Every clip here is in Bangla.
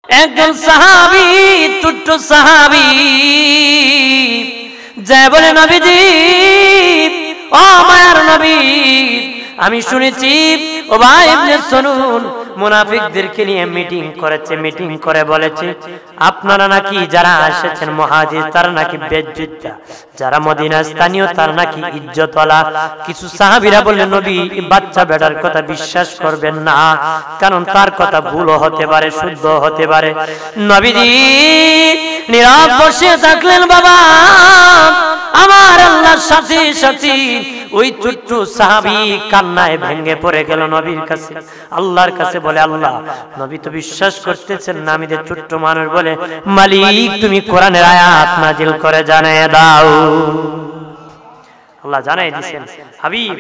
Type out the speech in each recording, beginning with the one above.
একজন সাহাবী, ছোট্ট সাহাবী, যে বলে নবীজি, ও মায়ার নবী, আমি শুনেছি উবাই ইবনে সালুল মুনাফিকদেরকে নিয়ে মিটিং করেছে, মিটিং করে বলেছে আপনারা নাকি যারা এসেছেন মুহাজির তারা নাকি বেজ্জুতা, যারা মদিনা স্থানীয় তারা নাকি ইজ্জতওয়ালা। কিছু সাহাবীরা বললেন নবী বাচ্চা বেটার কথা বিশ্বাস করবেন না, কারণ তার কথা ভুলও হতে পারে শুদ্ধ হতে পারে। নবীজি নীরব বসে থাকলেন। বাবা আমার আল্লাহর সাথে সাথে ওই ছোট্ট সাহাবী কান্নায় ভেঙে পড়ে গেল নবীর কাছে, আল্লাহর কাছে বলে আল্লাহ নবী তো বিশ্বাস করতেছেন না। আমি যে ছোট্ট মানুষ বলে মালিক তুমি কোরআনের আয়াত নাজিল করে জানিয়ে দাও। আল্লাহ জানাই দিয়েছেন হাবিব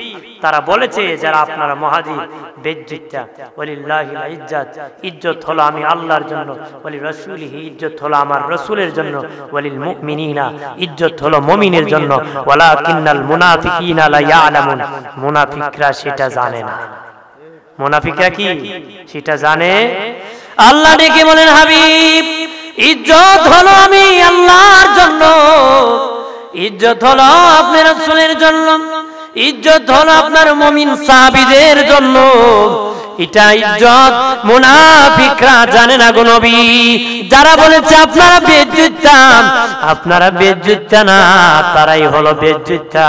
তারা বলেছে যারা আপনারা মুহাজির বেজ্জুতা, ওয়ালিল্লাহিল ইজ্জাত, ইজ্জত হলো আমি আল্লাহর জন্য, ওয়ালি রাসূলিহি, ইজ্জত হলো আমার রাসূলের জন্য, ওয়ালিল মুমিনিনা, ইজ্জত হলো মুমিনের জন্য, ওয়ালাকিন্নাল মুনাফিকিনা লা ইয়ালামুন, মুনাফিকরা সেটা জানে না। মুনাফিকরা কি সেটা জানে? আল্লাহ ডেকে বলেন হাবিব ইজ্জত হলো আমি আল্লাহর জন্য, ইজ্জত হলো আপনার রাসূলের জন্য, ইজ্জত হলো আপনার মুমিন সাহাবীদের জন্য। এটা ইজ্জত মুনাফিকরা জানে না গো নবী। যারা বলেছে আপনারা বেজ্জুতা, আপনারা বেজ্জুতা না, তারাই হলো বেজ্জুতা,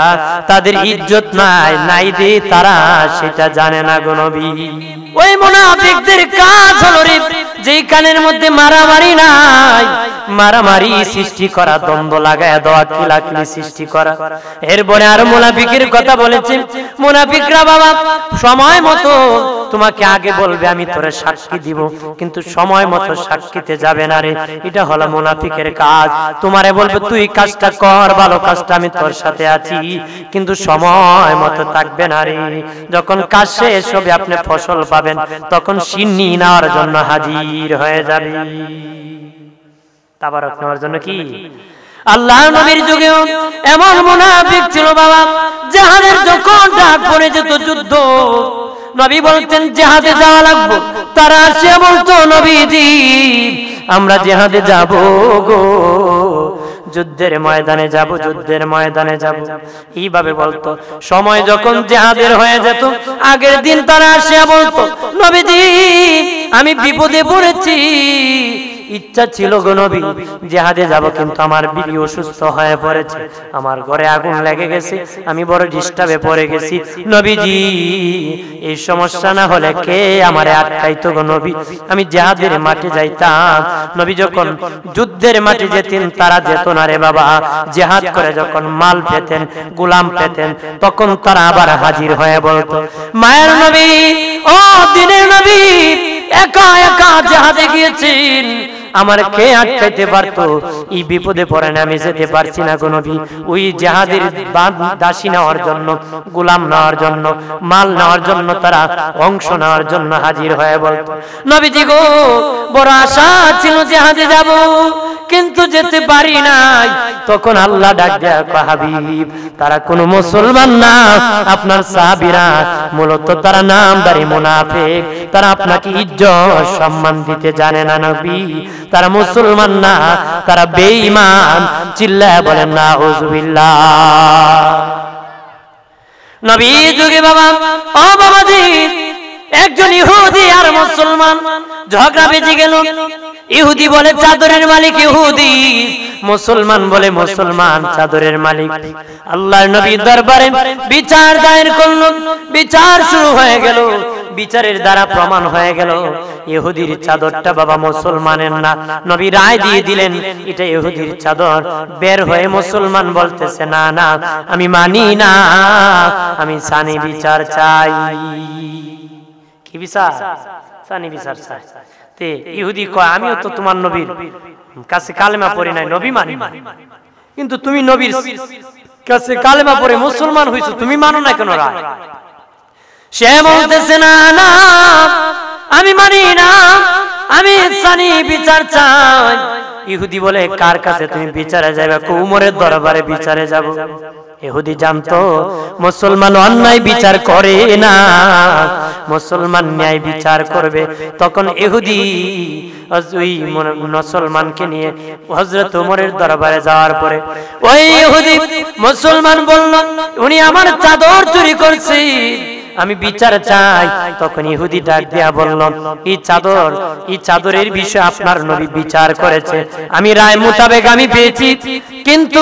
তাদের ইজ্জত নাই নাই দে তারা সেটা জানে না গো নবী। ওই মুনাফিকদের কাজ হলো রে যেই কানের মধ্যে মারামারি নাই, মারামারি সৃষ্টি করা, দ্বন্দ্ব লাগায় দেওয়া, কিলাকিলি সৃষ্টি করা। এরপরে আর মুনাফিকের কথা বলেছে, মুনাফিকরা বাবা সময় মতো তোমাকে আগে বলবে আমি তোরে সাক্ষী দিব, কিন্তু সময় মতো সাক্ষীতে যাবে না রে, এটা হলো মুনাফিকের কাজ। তোমারে বলবে তুই কাজটা কর, ভালো কাজটা আমি তোর সাথে আছি, কিন্তু সময় মতো থাকবে না রে। যখন কাজ শেষ হবে আপনি ফসল পাবেন, তখন সিন্নি নেওয়ার জন্য হাজির হয়ে যাবে। তাবারক নেওয়ার জন্য কি? আল্লাহ নবীর যুগেও এমন মুনাফিক ছিল বাবা, জিহাদের যখন ডাক পড়ে যেত যুদ্ধ, নবী বলতেন জিহাদে যাওয়া লাগবে, তারা আসে বলতো নবীজি আমরা জিহাদে যাব গো, যুদ্ধের ময়দানে যাব, যুদ্ধের ময়দানে যাব, এইভাবে বলতো। সময় যখন জিহাদের হয়ে যেত আগের দিন তারা আসে বলতো নবীজি আমি বিপদে পড়েছি, ইচ্ছা ছিল গো নবী জিহাদে যাব, কিন্তু আমার বিবি অসুস্থ হয়ে পড়েছে, আমার ঘরে আগুন লেগে গেছে, আমি বড় ডিস্টার্বে পড়ে গেছি, নবীজি এই সমস্যা না হলে কে আমারে আটকাইতো গো নবী, আমি জিহাদের মাঠে যাইতাম। নবী যখন যুদ্ধের মাঠে যেতেন তারা যেত না রে বাবা, জিহাদ করে যখন মাল পেতেন, গোলাম পেতেন, তখন তারা আবার হাজির হয়ে বলতো মায়ের নবী ও দিনের নবী একা একা জিহাদে গিয়েছেন, আমার কে আটকাইতে পারতো, এই বিপদে পড়ে না আমি যেতে পারছি না গো নবী। ওই জিহাদের দাসী নেওয়ার জন্য, গোলাম নেওয়ার জন্য, মাল নেওয়ার জন্য, তারা অংশ নেওয়ার জন্য হাজির হয়ে বলতো নবীজি গো বড় আশা ছিল জিহাদে যাব, কিন্তু যেতে পারি নাই। তখন আল্লাহ ডাক দেয় হাবিব তারা কোনো মুসলমান না, আপনার সাহাবীরা মূলত তারা নামদারি মুনাফিক, তারা আপনাকে ইজ্জত সম্মান দিতে জানে না নবী, তারা মুসলমান না, তারা বেঈমান। চিল্লায় বলেন নাউযুবিল্লাহ। নবী যুগে বাবা ও বাবাজি একজন ইহুদি আর মুসলমান ঝগড়া বেজে গেল। ইহুদি বলে চাদরের মালিক ইহুদি, মুসলমান বলে মুসলমান চাদরের মালিক। আল্লাহর নবী দরবারে বিচার দায়ের করল, বিচার শুরু হয়ে গেল, বিচারের দ্বারা প্রমাণ হয়ে গেল ইহুদির চাদরটা বাবা মুসলমানের না। নবী রায় দিয়ে দিলেন এটা ইহুদির চাদর। বের হয়ে মুসলমান বলতেছে না না আমি মানি না, আমি সানি বিচার চাই। কি বিচার? সানি বিচার চাই। তে ইহুদি কয় আমিও তো তোমার নবীর কাছে কালেমা পড়ি নাই, নবী মানি, কিন্তু তুমি নবীর কাছে কালেমা পড়ে মুসলমান হইছো, তুমি মানো না কেন রায়? সে বলতেছে না না আমি মানি না, আমি সানি বিচার চাই। ইহুদি বলে কার কাছে তুমি বিচারে যাবে? উমরের দরবারে বিচারে যাব। ইহুদি জানতো মুসলমান অন্যায় বিচার করে না, মুসলমান ন্যায় বিচার করবে। তখন ইহুদি ওই মুসলমানকে নিয়ে হযরত ওমরের দরবারে যাওয়ার পরে ওই ইহুদি মুসলমান বলল, উনি আমার চাদর চুরি করছে, আমি বিচার চাই। তখন ইহুদি ডাক দিয়া বলল, এই চাদরের বিষয়ে আপনার নবী বিচার করেছে, আমি রায় মোতাবেক আমি পেয়েছি, কিন্তু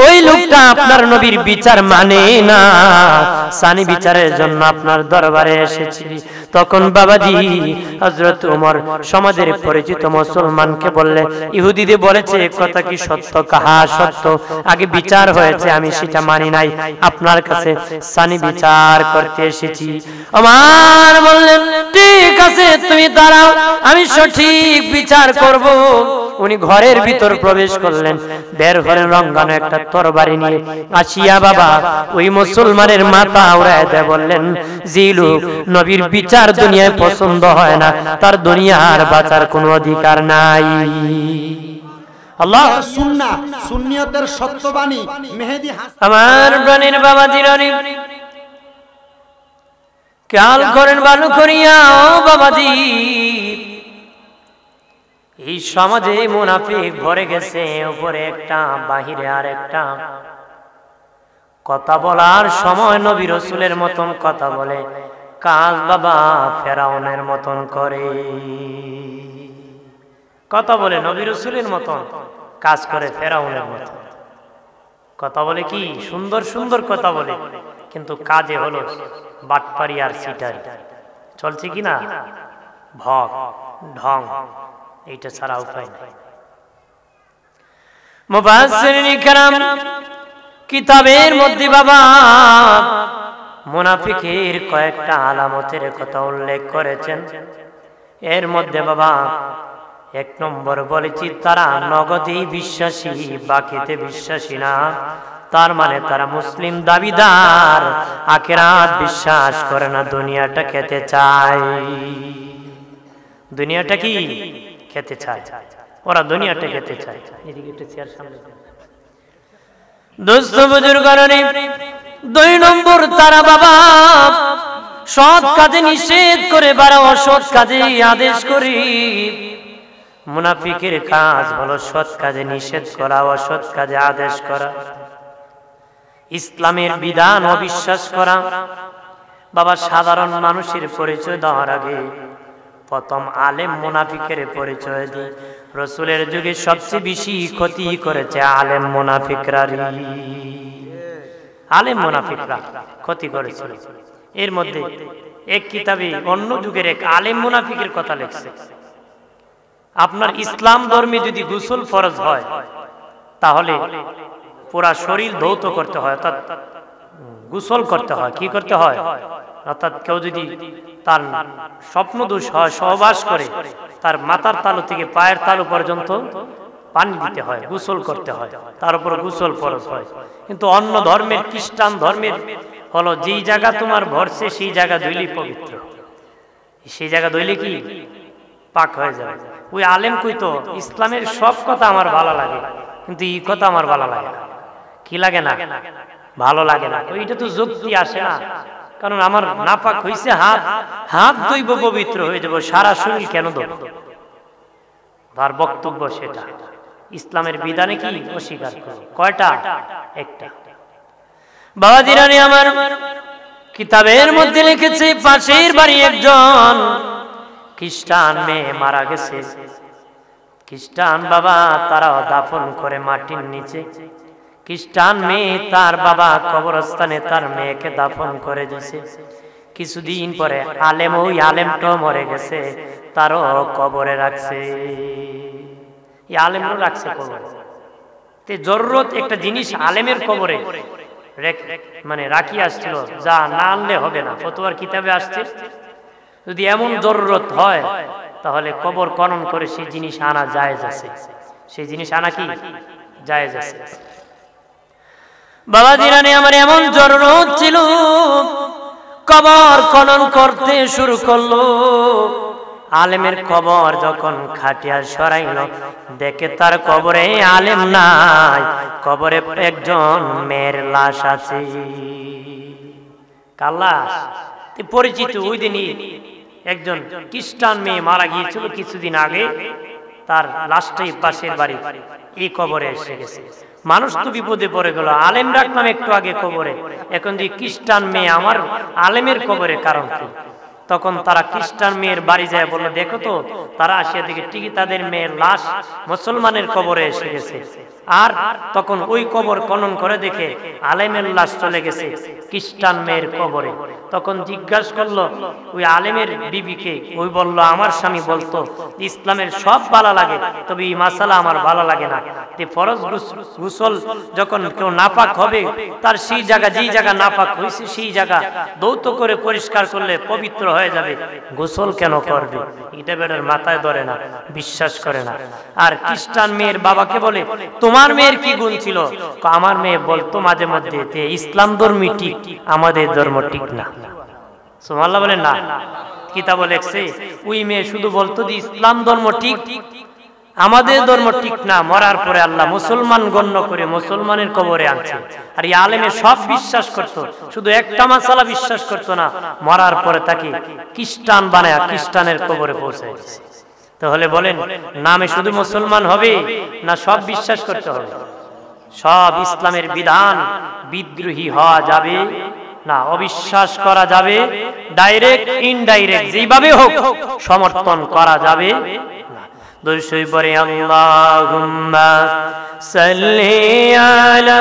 ওই লোকটা আপনার নবীর বিচার মানে না, সানি বিচারের জন্য আপনার দরবারে এসেছি। তখন বাবাজি হযরত ওমর সমাজের পরিচিত মুসলমানকে বললে, ইহুদিদের বলেছে কথা কি সত্য? কাহা সত্য, আগে বিচার হয়েছে, আমি সেটা মানি নাই, আপনার কাছে সানি বিচার করতে এসেছি। ওমর বললেন, ঠিক আছে তুমি দাঁড়াও, আমি সঠিক বিচার করব। উনি ঘরের ভিতর প্রবেশ করলেন, বের হলেন রঙ্গানো একটা তরবারি নিয়ে, আসিয়া বাবা ওই মুসলমানের মাথা উড়ায় দেয়, বললেন, যে লোক নবীর বিচার দুনিয়ায় পছন্দ হয় না, তার দুনিয়ার বাঁচার কোনো অধিকার নাই। আল্লাহ সুন্নাহ সুন্নিয়তের সত্যবাণী মেহেদী হাসান। আমার প্রাণের বাবা জিরানি খেয়াল করেন ভালো করিয়া, ও বাবাজি, এই সমাজে মুনাফিক ভরে গেছে, উপরে একটা বাহিরে আর একটা। কথা বলার সময় নবী রাসূলের মতন কথা বলে, কাজ বাবা ফেরাউনের মতন করে। কথা বলে নবী রাসূলের মতন, কাজ করে ফেরাউনের মতন। কথা বলে কি সুন্দর সুন্দর কথা বলে, কিন্তু কাজে হলো বাটপারি আর সিটারি। চলছে কি না? ভগ ঢং, এইটা ছাড়া উপায় নাই। মুফাসসিরিন কিরাম কিতাবের মধ্যে বাবা মুনাফিকের কয়েকটা আলামতের কথা উল্লেখ করেছেন। এর মধ্যে বাবা এক নম্বর বলেছি, তারা নগদেই বিশ্বাসী, বাকিতে বিশ্বাসী না। তার মানে তারা মুসলিম দাবিদার, আখিরাত বিশ্বাস করে না, দুনিয়াটা খেতে চায়। দুনিয়াটা কি খেতে চায়, ওরা দুনিয়াটা খেতে চায়। দোস্ত বুজুর্গগণ, দুই নম্বর তারা বাবা সৎ কাজে নিষেধ করে, বারা অসৎ কাজে আদেশ করে। মুনাফিকের কাজ হলো সৎ কাজে নিষেধ করা, অসৎ কাজে আদেশ করা, ইসলামের বিধান অবিশ্বাস করা। বাবা সাধারণ মানুষের পরিচয় দেওয়ার আগে প্রথম আলেম মুনাফিকের পরিচয় দিই। রাসূলের যুগে সবচেয়ে বেশি ক্ষতি করেছে আলেম মুনাফিকরা। আলেম মুনাফিকরা ক্ষতি করেছিল। এর মধ্যে এক কিতাবে অন্য যুগের এক আলেম মুনাফিকের কথা লেখছে, আপনার ইসলাম ধর্মে যদি গোসল ফরজ হয়, তাহলে পুরা শরীর ধৌত করতে হয়, অর্থাৎ গোসল করতে হয়। কি করতে হয়? অর্থাৎ কেউ যদি তার স্বপ্ন দোষ হয়, সহবাস করে, তার মাথার তালু থেকে পায়ের তালু পর্যন্ত পানি দিতে হয়, গোসল করতে হয়, তার উপর গোসল ফরজ হয়। কিন্তু অন্য ধর্মের, খ্রিস্টান ধর্মের হলো যেই জায়গা তোমার ভরছে সেই জায়গা ধুইলেই পবিত্র, সেই জায়গা ধুইলে কি পাক হয়ে যাবে। ওই আলেম কইতো, ইসলামের সব কথা আমার ভালো লাগে, কিন্তু এই কথা আমার ভালো লাগে না। কি লাগে না? ভালো লাগে না। ওইটা তো যুক্তি আসে না, কারণ আমার নাপাক হইছে হাত, হাত ধুইব পবিত্র হয়ে যাব, সারা শরীর কেন ধোব? তার বক্তব্য সেটা। ইসলামের বিধানে কি অস্বীকার করে? কয়টা? একটা। বাবাজিরানি আমার কিতাবের মধ্যে লিখেছে, পাশের বাড়ি একজন খ্রিস্টান মেয়ে মারা গেছে। খ্রিস্টান বাবা তারাও দাফন করে মাটির নিচে। খ্রিস্টান মেয়ে তার বাবা কবরস্থানে তার মেয়েকে দাফন করে দিয়েছে। কিছুদিন পরে আলেম, ওই আলেমটাও মরে গেছে, তারও কবরে রাখছে। এই আলেমও রাখছে কবরে। তে জরুরত একটা জিনিস আলেমের কবরে মানে রাখি আসছিল, যা না আনলে হবে না। ফতোয়ার কিতাবে আসছে, যদি এমন জরুরত হয় তাহলে কবর খনন করে সেই জিনিস আনা জায়েজ আছে। সেই জিনিস আনা কি জায়েজ আছে। বাবাজিরানি আমার এমন জরুরত ছিল, কবর খনন করতে শুরু করলো। আলেমের কবর যখন খাটিয়া সরাইল, দেখে তার কবরে আলেম নাই, কবরে একজন মেয়ের লাশ আছে। কার লাশ? পরিচিত। ওই দিনই একজন খ্রিস্টান মেয়ে মারা গিয়েছিল কিছুদিন আগে, তার লাশটাই পাশের বাড়ি এই কবরে এসে গেছে। মানুষ তো বিপদে পড়ে গেল, আলেম রাখলাম একটু আগে কবরে, এখন যে খ্রিস্টান মেয়ে আমার আলেমের কবরে, কারণ কি? তখন তারা খ্রিস্টান মেয়ের বাড়ি যায়, বললো দেখো তো, তারা আসিয়া দেখে ঠিকই তাদের মেয়ের লাশ মুসলমানের কবরে এসে গেছে। আর তখন ওই কবর খনন করে দেখে আলেমের লাশ চলে গেছে খ্রিস্টান মেয়ের কবরে। তখন জিজ্ঞাসা করলো ওই আলেমের বিবিকে, ওই বলল আমার স্বামী বলতো ইসলামের সব ভালো লাগে, তবে এই মাসালা আমার ভালো লাগে না। ফরজ গোসল যখন কেউ নাপাক হবে, তার সেই জায়গা, যেই জায়গা নাপাক হয়েছে সেই জায়গা দৌত করে পরিষ্কার করলে পবিত্র হয়ে যাবে, গোসল কেন করবে? এটা বেটার মাথায় ধরে না, বিশ্বাস করে না। আর খ্রিস্টান মেয়ের বাবাকে বলে তোমার মেয়ের কি গুণ ছিল? আমার মেয়ে বলতো মাঝে মধ্যে ইসলাম ধর্মী ঠিক, আমাদের ধর্ম ঠিক না। সুবহানাল্লাহ বলেন না? কিতাবে লেখছে ওই মেয়ে শুধু বলতো যে ইসলাম ধর্ম ঠিক, আমাদের ধর্ম ঠিক না। মরার পরে আল্লাহ মুসলমান গণ্য করে মুসলমানের কবরে আনছে। আর এই আলেমে সব বিশ্বাস করত, শুধু একটা মাসালা বিশ্বাস করত না, মরার পরে তাকে খ্রিস্টান বানায় খ্রিস্টানের কবরে পৌঁছায় দিয়েছে। তাহলে বলেন নামে শুধু মুসলমান হবে না সব বিশ্বাস করতে হবে? সব ইসলামের বিধান বিদ্রোহী হওয়া যাবে না, অবিশ্বাস করা যাবে, ডাইরেক্ট ইনডাইরেক্ট যেভাবে হোক সমর্থন করা যাবে না। দরুদ শরীফ পড়ে আল্লাহুম্মা সাল্লি আলা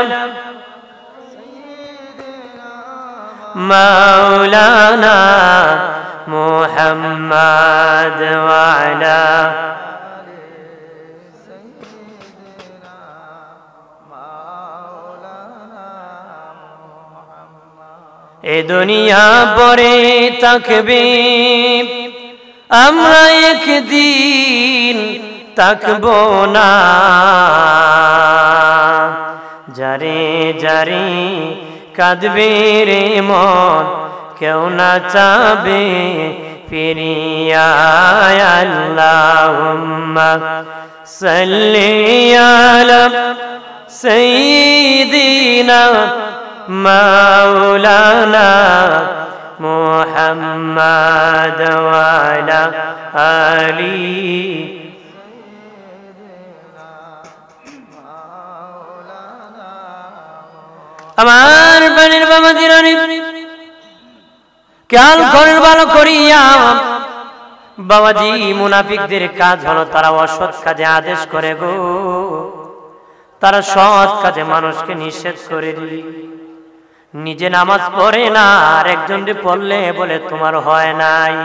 মাওলানা মুহাম্মাদ ওয়া আলা এ দুনিয়া পরে থাকবে, আমরা একদিন থাকবো না। যারে যারে কাঁদবে রে মন, কেউ না চাবে ফিরিয়া। আল্লাহুম্মা সাল্লি আলা সাইয়্যিদিনা মাওলানা মুহাম্মাদ ওয়া আলা আলি। আমার বানের বাবা দিরানি খেয়াল করেন ভালো করিয়া, বাবাজি মুনাফিকদের কাজ হলো তারা অসৎ কাজে আদেশ করে গো, তারা সৎ কাজে মানুষকে নিষেধ করে দিই। নিজে নামাজ পড়ে না, আর একজনকে পড়লে বলে তোমার হয় নাই।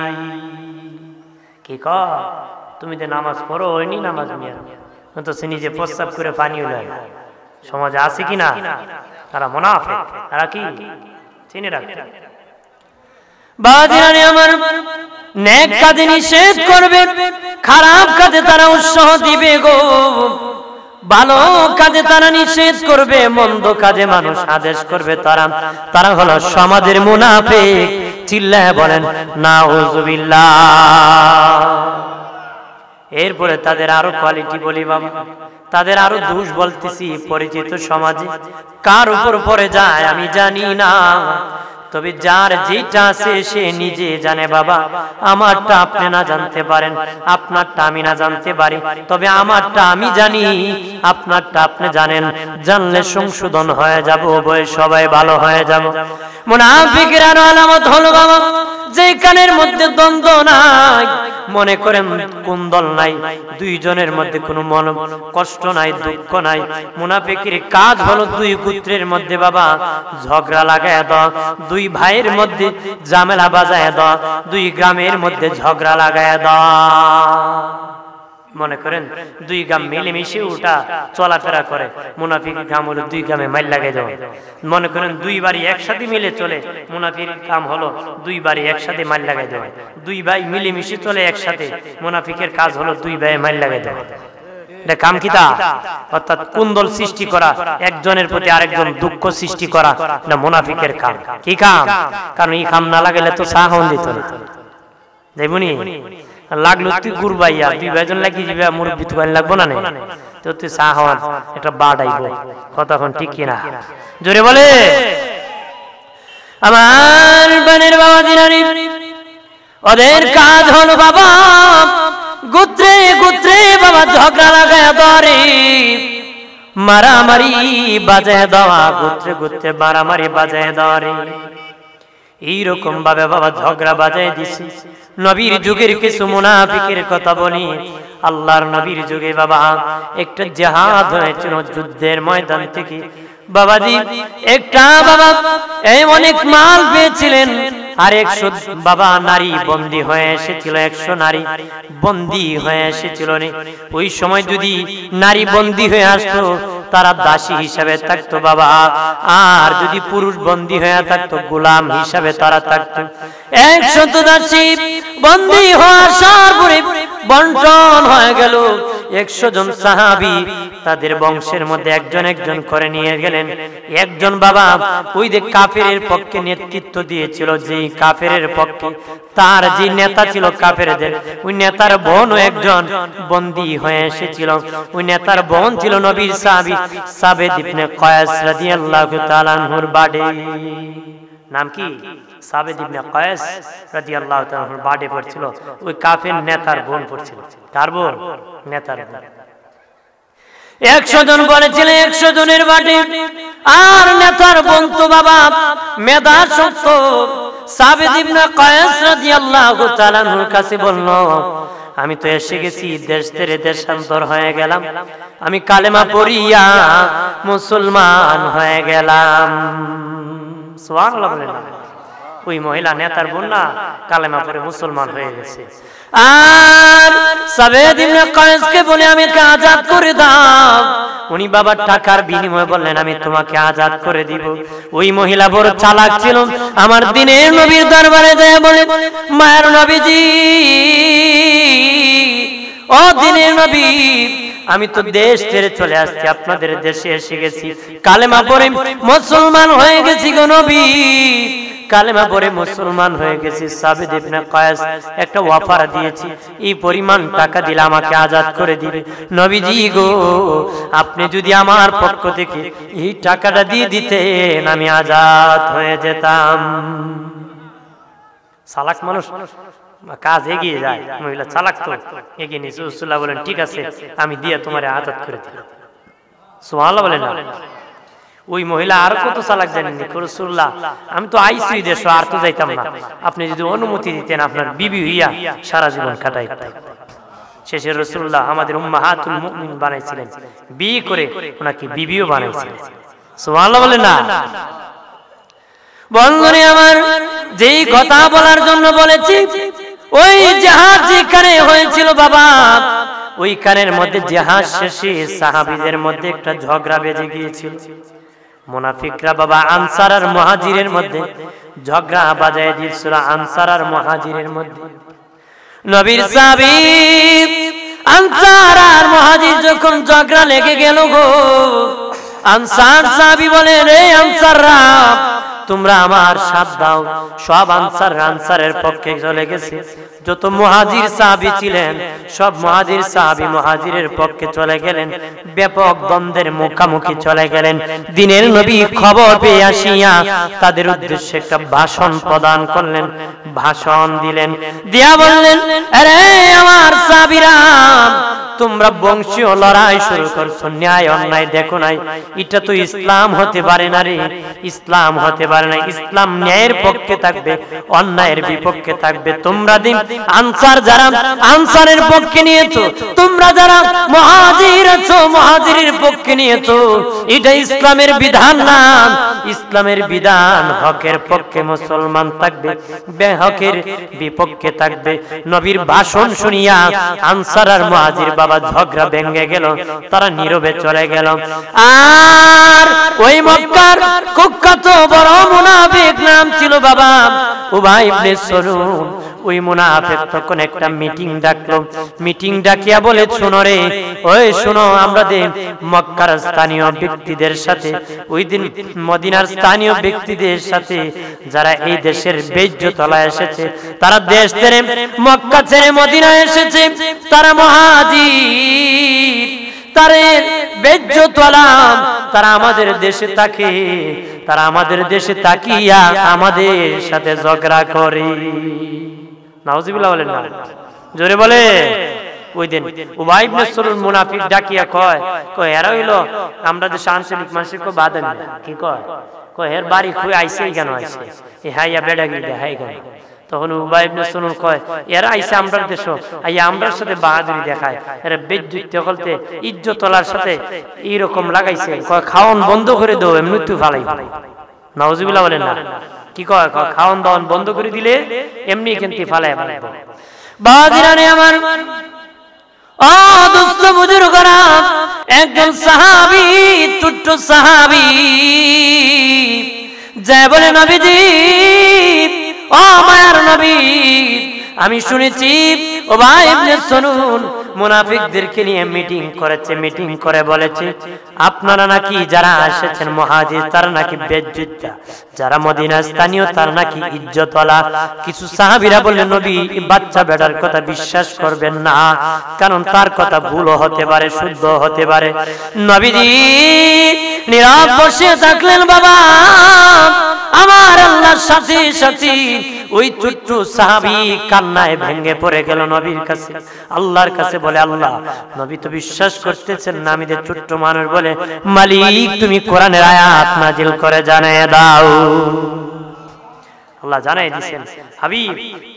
কি কর তুমি যে নামাজ পড়ো হয়নি নামাজ নিয়ে, তো সে নিজে প্রস্তাব করে পানি উলায়। সমাজে আছে কিনা? তারা মুনাফিক, তারা কি চিনে রাখবে। বাদিরানি আমার নেক কাজে নিষেধ করবে, খারাপ কাজে তারা উৎসাহ দিবে গো। ভালো কাজে তারা নিষেধ করবে, মন্দ কাজে মানুষ আদেশ করবে, তারা হলো সমাজের মুনাফিক। চিল্লায় বলেন নাউযুবিল্লাহ। এরপরে তাদের আরো কোয়ালিটি বলি বাবা, তাদের আরো দোষ বলতেছি। পরিচিত সমাজে কার উপর পড়ে যায় আমি জানি না, তবে যার যেটা আছে সে নিজে জানে। বাবা আমারটা আপনি না জানতে পারেন, আপনারটা আমি না জানতে পারি, তবে আমারটা আমি জানি, আপনারটা আপনি জানেন। জানলে সংশোধন হয়ে যাব, উভয় সবাই ভালো হয়ে যাব। মুনাফিকের আরো আলামত হলো বাবা, যে কানের মধ্যে দ্বন্দ্ব নাই, মনে করেন কোন দল নাই, দুইজনের মধ্যে কোনো মন কষ্ট নাই, দুঃখ নাই। মুনাফিকের কাজ হলো দুই গোত্রের মধ্যে বাবা ঝগড়া লাগায় দাও, দুই ভাইয়ের মধ্যে ঝামেলা বাজায় দাও, দুই গ্রামের মধ্যে ঝগড়া লাগায় দাও। মনে করেন দুই গ্রাম মিলেমিশে ওটা চলাফেরা করে, মুনাফিক কাম হলো দুই গ্রামে মাইল লাগাই দাও। মনে করেন দুই বাড়ি একসাথে মিলে চলে, মুনাফিক কাম হলো দুই বাড়ি একসাথে মাইল লাগাই দেওয়া। দুই ভাই মিলেমিশে চলে একসাথে, মুনাফিকের কাজ হলো দুই ভাইয়ে মাইল লাগাই দেওয়া। এটা কাম কিতা? অর্থাৎ কুন্দল সৃষ্টি করা, একজনের প্রতি আরেকজন দুঃখ সৃষ্টি করা, এটা মুনাফিকের কাম। কি কাম? কারণ এই কাম না লাগালে তো সাহন দিত না, দেখুনি। লাগলো তুই গুরবাইয়া দুই ভাইজন লাগি যাবে মুরব্বি তুই লাগবো না নে তো তুই চা হওয়ান একটা বাড়াইব কতক্ষণ ঠিক কিনা জোরে বলে আমার বানের বাবা দিনারি ওদের কাজ হলো বাবা গোত্রে গোত্রে বাবা ঝগড়া লাগায় ধরে মারামারি বাজায় দেওয়া গোত্রে গোত্রে মারামারি বাজায় ধরে এইরকম ভাবে বাবা ঝগড়া বাজায় দিছে নবীর যুগের কিছু মুনাফিকের কথা বলি আল্লাহর নবীর যুগে বাবা একটা জিহাদ হয়েছিল যুদ্ধের ময়দান থেকে বাবাজি একটা বাবা এই অনেক মাল পেয়েছিলেন আর 100 বাবা নারী বন্দী হয়ে এসেছিল 100 নারী বন্দী হয়ে এসেছিল ওই সময় যদি নারী বন্দী হয়ে আসতো তারা দাসী হিসাবে থাকতো বাবা আর যদি পুরুষ বন্দী হয়ে থাকতো গোলাম হিসাবে তারা থাকতো 100 দাসী বন্দী হওয়ার পরে বন্টন হয়ে গেল 100 জন সাহাবী তাদের বংশের মধ্যে একজন একজন করে নিয়ে গেলেন একজন বাবা ওই যে কাফেরের পক্ষে নেতৃত্ব দিয়েছিল যে কাফেরের পক্ষে তার যে নেতা ছিল কাফেরদের ওই নেতার বোনও একজন বন্দী হয়ে এসেছিল ওই নেতার বোন ছিল নবীর সাহাবী সাবেদ ইবনে কয়েস রাদিয়াল্লাহু তাআলা আনহুর বাড়ি নাম কি সাবেদ ইবনে কয়েস রাদিয়াল্লাহু তাআলা আনহুর বাড়ি পড়ছিল ওই কাফের নেতার বোন পড়ছিল কার বোন নেতার বোন 100 জন বলেছিল 100 জনের বাড়ি আর নেতার বোন তো বাবা মেধা শক্ত সাবেদ ইবনে কয়েস রাদিয়াল্লাহু তাআলা আনহুর কাছে বলল আমি তো এসে গেছি দেশ ছেড়ে দেশান্তর হয়ে গেলাম আমি কালেমা পড়িয়া মুসলমান হয়ে গেলাম সুবহানাল্লাহ বলেন ওই মহিলা নেতার বোন না কালেমা পড়ে মুসলমান হয়ে গেছে আর সাবেদ ইবনে কয়েসকে বলে আমাকে আজাদ করে দাও উনি বাবা টাকার বিনিময়ে বললেন আমি তোমাকে আজাদ করে দিব ওই মহিলা বড় চালাক ছিল আমার দিনের নবীর দরবারে যায় বলে মায়ের নবীজি ও দিনের নবী আমি তো দেশ ছেড়ে চলে আসছি আপনাদের দেশে এসে গেছি কালেমা পড়ে মুসলমান হয়ে গেছি গো নবী কালেমা পড়ে মুসলমান হয়ে গেছি সাবেদ ইবনে কয়েস একটা অফার দিয়েছি এই পরিমাণ টাকা দিলে আমাকে আজাদ করে দিবে নবীজি গো আপনি যদি আমার পক্ষ থেকে এই টাকাটা দিয়ে দিতেন আমি আজাদ হয়ে যেতাম চালাক মানুষ কাজ এগিয়ে যায় মহিলা চালাক তো এগিয়ে নিয়েছে রাসূলুল্লাহ বলেন ঠিক আছে আমি দিয়ে তোমারে আজাদ করে দিলাম সুবহানাল্লাহ বলেন ওই মহিলা আর কত চালাক জানেননি রাসূলুল্লাহ আমি তো আইসি দেশ আর তো যাইতাম না আপনি যদি অনুমতি দিতেন আপনার বিবি হইয়া সারা জীবন কাটাইতেন শেষে রাসূলুল্লাহ আমাদের উম্মাহাতুল মুমিন বানাইছিলেন বিয়ে করে ওনাকে বিবিও বানাইছিলেন সুবহানাল্লাহ বলেন না বন্ধুরে আমার যেই কথা বলার জন্য বলেছি ওই জাহাজ যেখানে হয়েছিল বাবা ওই কানের মধ্যে জাহাজ শেষে সাহাবীদের মধ্যে একটা ঝগড়া বেজে গিয়েছিল মুনাফিকরা বাবা আনসার আর মুহাজিরের মধ্যে ঝগড়া বাজায় দিয়েছিল আনসার আর মুহাজিরের মধ্যে নবীর সাহাবী আনসার আর মুহাজির যখন ঝগড়া লেগে গেল গো আনসার সাহাবী বলে রে আনসাররা তোমরা আমার সাথ দাও সব আনসারের পক্ষে চলে গেছে যত মুহাজির সাহাবী ছিলেন সব মুহাজির সাহাবী মুহাজিরের পক্ষে চলে গেলেন ব্যাপক দ্বন্দ্বের মুখোমুখি চলে গেলেন দিনের নবী খবর পেয়ে আসিয়া তাদের উদ্দেশ্যে একটা ভাষণ প্রদান করলেন ভাষণ দিলেন দিয়া বললেন আরে আমার সাহাবীরা তোমরা বংশীয় লড়াই শুরু করছো ন্যায় অন্যায় দেখো নাই এটা তো ইসলাম হতে পারে না রে ইসলাম হতে পারে না ইসলাম ন্যায়ের পক্ষে থাকবে অন্যায়ের বিপক্ষে থাকবে তোমরা দিন আনসার যারা আনসারের পক্ষে নিয়েছো তোমরা যারা মুহাজির আছো মুহাজিরের পক্ষে নিয়েছো এটা ইসলামের বিধান না ইসলামের বিধান হকের পক্ষে মুসলমান থাকবে বেহকের বিপক্ষে থাকবে নবীর ভাষণ শুনিয়া আনসার আর মুহাজির বাবা ঝগড়া ভেঙে গেল তারা নীরবে চলে গেল আর ওই মক্কার কুখ্যাত বড় মুনাফিক নাম ছিল বাবা উবাই ইবনে সালুল ওই মুনাফিক তখন একটা মিটিং ডাকলো, মিটিং ডাকিয়া বলে, শোনো রে, ওই শোনো, আমাদের মক্কার স্থানীয় ব্যক্তিদের সাথে, ওই দিন মদিনার স্থানীয় ব্যক্তিদের সাথে যারা এই দেশের বেইজ্জতলা এসেছে, তারা দেশ ছেড়ে মক্কা ছেড়ে মদিনা এসেছে, তারা মুহাজির, তারা বেইজ্জতওয়ালা, তারা আমাদের দেশে থাকে, তারা আমাদের দেশে তাকিয়া আমাদের সাথে ঝগড়া করে। নাউজুবিল্লাহ বলেন না, জোরে বলে। ওই দিন উবাই ইবনে সালুল মুনাফিক ডাকিয়া কয়, এরা হইলো আমরা দেশে আঞ্চলিক মানুষের কো বাধা নেই, কি কয়, এর বাড়ি খুই আইছে কেন আইছে, এ হাইয়া বেড়াগি দেখাই কেন? তখন উবাই ইবনে সালুল কয়, এরা আইছে আমরা দেশ, আইয়া আমরার সাথে বাহাদুরি দেখায়, এরা বেজ্জত করতে ইজ্জতলার সাথে এইরকম লাগাইছে, কয় খাওয়ান বন্ধ করে দাও, এমনি তুই ফালাই। নাউজুবিল্লাহ বলেন না, কি কয়, খাওয়ান দাওয়ান বন্ধ করে দিলে এমনি কিন্তু ফালাই ফেলাইবো। বাহাদিরানে আমার, ও দোস্ত বুজুর্গরা, একজন সাহাবী, ছোট্ট সাহাবী, যায় বলে, নবীজি, ও মায়ার নবী, আমি শুনেছি উবাই ইবনে সালুল মুনাফিকদেরকে নিয়ে মিটিং করেছে, মিটিং করে বলেছে আপনারা নাকি যারা এসেছেন মুহাজির তারা নাকি বেজ্জত, যারা মদিনা স্থানীয় তারা নাকি ইজ্জতওয়ালা। কিছু সাহাবীরা বললেন, নবী, বাচ্চা বেটার কথা বিশ্বাস করবেন না, কারণ তার কথা ভুল হতে পারে, শুদ্ধ হতে পারে। নবীজি নীরব বসে থাকলেন। বাবা আমার আল্লাহর সাথে সাথে ওই ছোট্ট সাহাবী কান্নায় ভেঙে পড়ে গেল নবীর কাছে, আল্লাহর কাছে বলে, আল্লাহ, নবী তো বিশ্বাস করতেছেন না। আমি যে ছোট্ট মানুষ বলে, মালিক তুমি কোরআনের আয়াত নাজিল করে জানিয়ে দাও। আল্লাহ জানাই দিয়েছেন, হাবিব,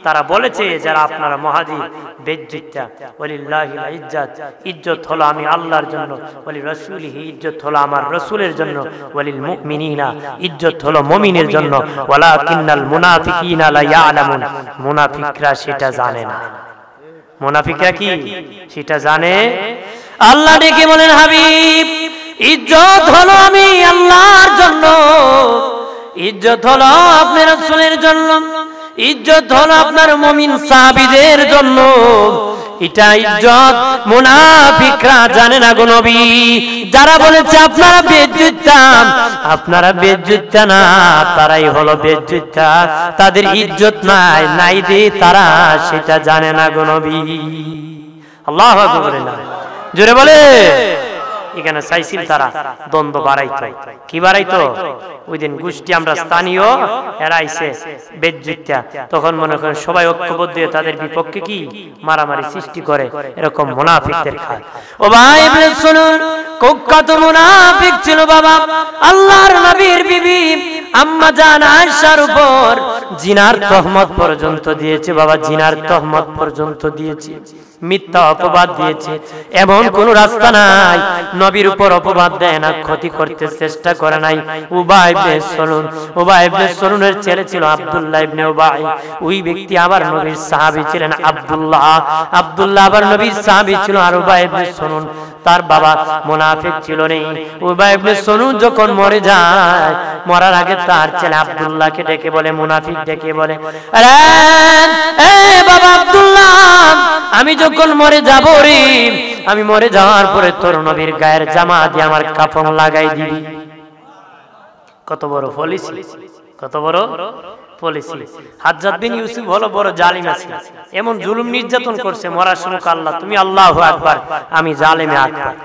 তারা বলেছে যারা আপনারা মুহাজির বেজ্জত, ওয়ালিল্লাহিল ইজ্জাত, ইজ্জত হলো আমি আল্লাহর জন্য, ওয়ালি রাসূলিহি, ইজ্জত হলো আমার রাসূলের জন্য, ওয়ালিল মুমিনিনা, ইজ্জত হলো মুমিনের জন্য, ওয়ালাকিন্নাল মুনাফিকিনা লা ইয়ালামুন, মুনাফিকরা সেটা জানে না। মুনাফিকরা কি সেটা জানে? আল্লাহ ডেকে বলেন, হাবিব, ইজ্জত হলো আমি আল্লাহর জন্য, ইজ্জত হলো আপনার রাসূলের জন্য, ইজ্জত হলো আপনার মুমিন সাহাবীদের জন্য। এটা ইজ্জত মুনাফিকরা জানে না গো নবী। যারা বলেছে আপনারা বেজ্জত, আপনারা বেজ্জত না, তারাই হলো বেজ্জত, তাদের ইজ্জত নাই, নাই দে তারা সেটা জানে না গো নবী। আল্লাহু আকবার, জোরে বলে। এখানে চাইছিল তারা দ্বন্দ্ব বাড়াইতো, কি বাড়াইতো? ওই দিন গোষ্ঠী আমরা স্থানীয়, এরা আইছে বেজ্জত, তখন মনে করেন সবাই ঐক্যবদ্ধ হয়ে তাদের বিপক্ষে কি মারামারি সৃষ্টি করে, এরকম মুনাফিকদের খায়। ও ভাই ইবনে সালুল কুখ্যাত মুনাফিক ছিল বাবা। আল্লাহর নবীর বিবি আম্মা জান আয়েশার উপর জিনার তহমত পর্যন্ত দিয়েছে বাবা, জিনার তহমত পর্যন্ত দিয়েছে, মিথ্যা অপবাদ দিয়েছে। এমন কোন রাস্তা নাই নবীর উপর অপবাদ দেয় না, ক্ষতি করতে চেষ্টা করে নাই। উবাই ইবনে সালুল, উবাই ইবনে সালুলের ছেলে ছিল আব্দুল্লাহ ইবনে উবাই, ওই ব্যক্তি আবার নবীর সাহাবী ছিলেন আব্দুল্লাহ, আব্দুল্লাহ আবার নবীর সাহাবী ছিল। আর উবাই ইবনে সালুল তার বাবা মুনাফিক ছিল নেই। উবাই ইবনে সালুল যখন মরে যায়, মরার আগে তার ছেলে আব্দুল্লাহকে ডেকে বলে, মুনাফিক ডেকে বলে, আরে এ বাবা আব্দুল্লাহ, আমি যখন মরে যাব রে, আমি মরে যাওয়ার পরে তোর নবীর গায়ের জামা দিয়ে আমার কাফন লাগাই দিবি। কত বড় পলিসি, কত বড় পলিসি। হাজ্জাজ বিন ইউসুফ হলো বড় জালিম আছে, এমন জুলুম নির্যাতন করছে, মরার সময় আল্লাহ তুমি আল্লাহু আকবার, আমি জালেমে আকবার।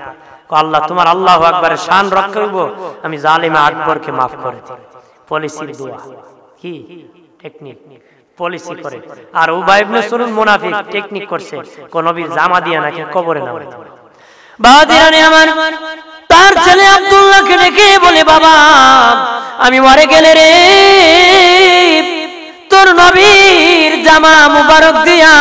আল্লাহ তোমার আল্লাহু আকবারের শান রক্ষা করব, আমি জালেমে আকবরকে maaf করে দিই। পলিসির দোয়া, কি টেকনিক, পলিসি করে। আর উবাই ইবনে সালুল মুনাফিক টেকনিক করছে, কোন নবীর জামা দিয়া নাকি কবরে নাও। বাদিরানে আমার, তার ছেলে আব্দুল্লাহকে ডেকে বলে, বাবা আমি মরে গেলে রে, তোর নবীর জামা মুবারক দিয়া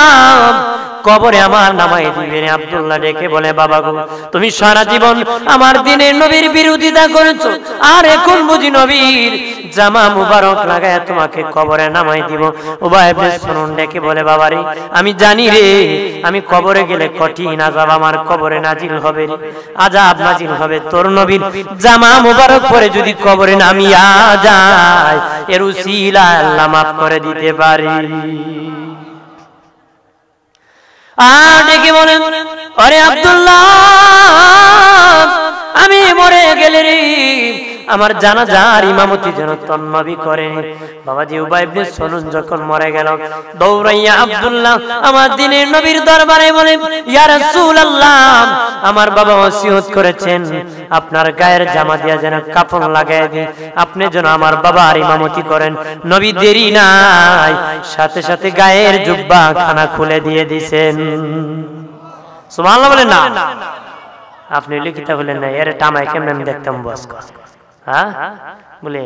কবরে আমার নামাই দিবে। আব্দুল্লাহ ডেকে বলে, বাবা গো, তুমি সারা জীবন আমার দিনের নবীর বিরোধিতা করেছো, আর এখন বুঝি নবীর জামা মুবারক লাগায় তোমাকে কবরে নামাই দিব। উবাই ইবনে সালুল ডেকে বলে, বাবা রে, আমি জানি রে, আমি কবরে গেলে কঠিন আযাব আমার কবরে নাজিল হবে রে, আযাব নাজিল হবে। তোর নবীর জামা মুবারক পরে যদি কবরে নামিয়া যায়, এর উসিলা আল্লাহ maaf করে দিতে পারি। আর ডেকে বলেন, আরে আব্দুল্লাহ, আমি মরে গেলে রে, আমার জানাজার ইমামতি যেন তোর নবী করে। বাবাজি উবাই ইবনে সালুল যখন মরে গেল, দৌড়াইয়া আব্দুল্লাহ আমার দিনের নবীর দরবারে বলে, ইয়া রাসূলুল্লাহ, আমার বাবা ওসিয়ত করেছেন আপনার গায়ের জামা দিয়া যেন কাফন লাগায় দিই, আপনি যেন আমার বাবার ইমামতি করেন। নবী দেরি নাই, সাথে সাথে গায়ের জুব্বা খানা খুলে দিয়ে দিয়েছেন। সুবহানাল্লাহ বলেন না? আপনি লিখিত বলেন না, এর টামায় কেমন আমি দেখতাম বস, হ্যাঁ বলে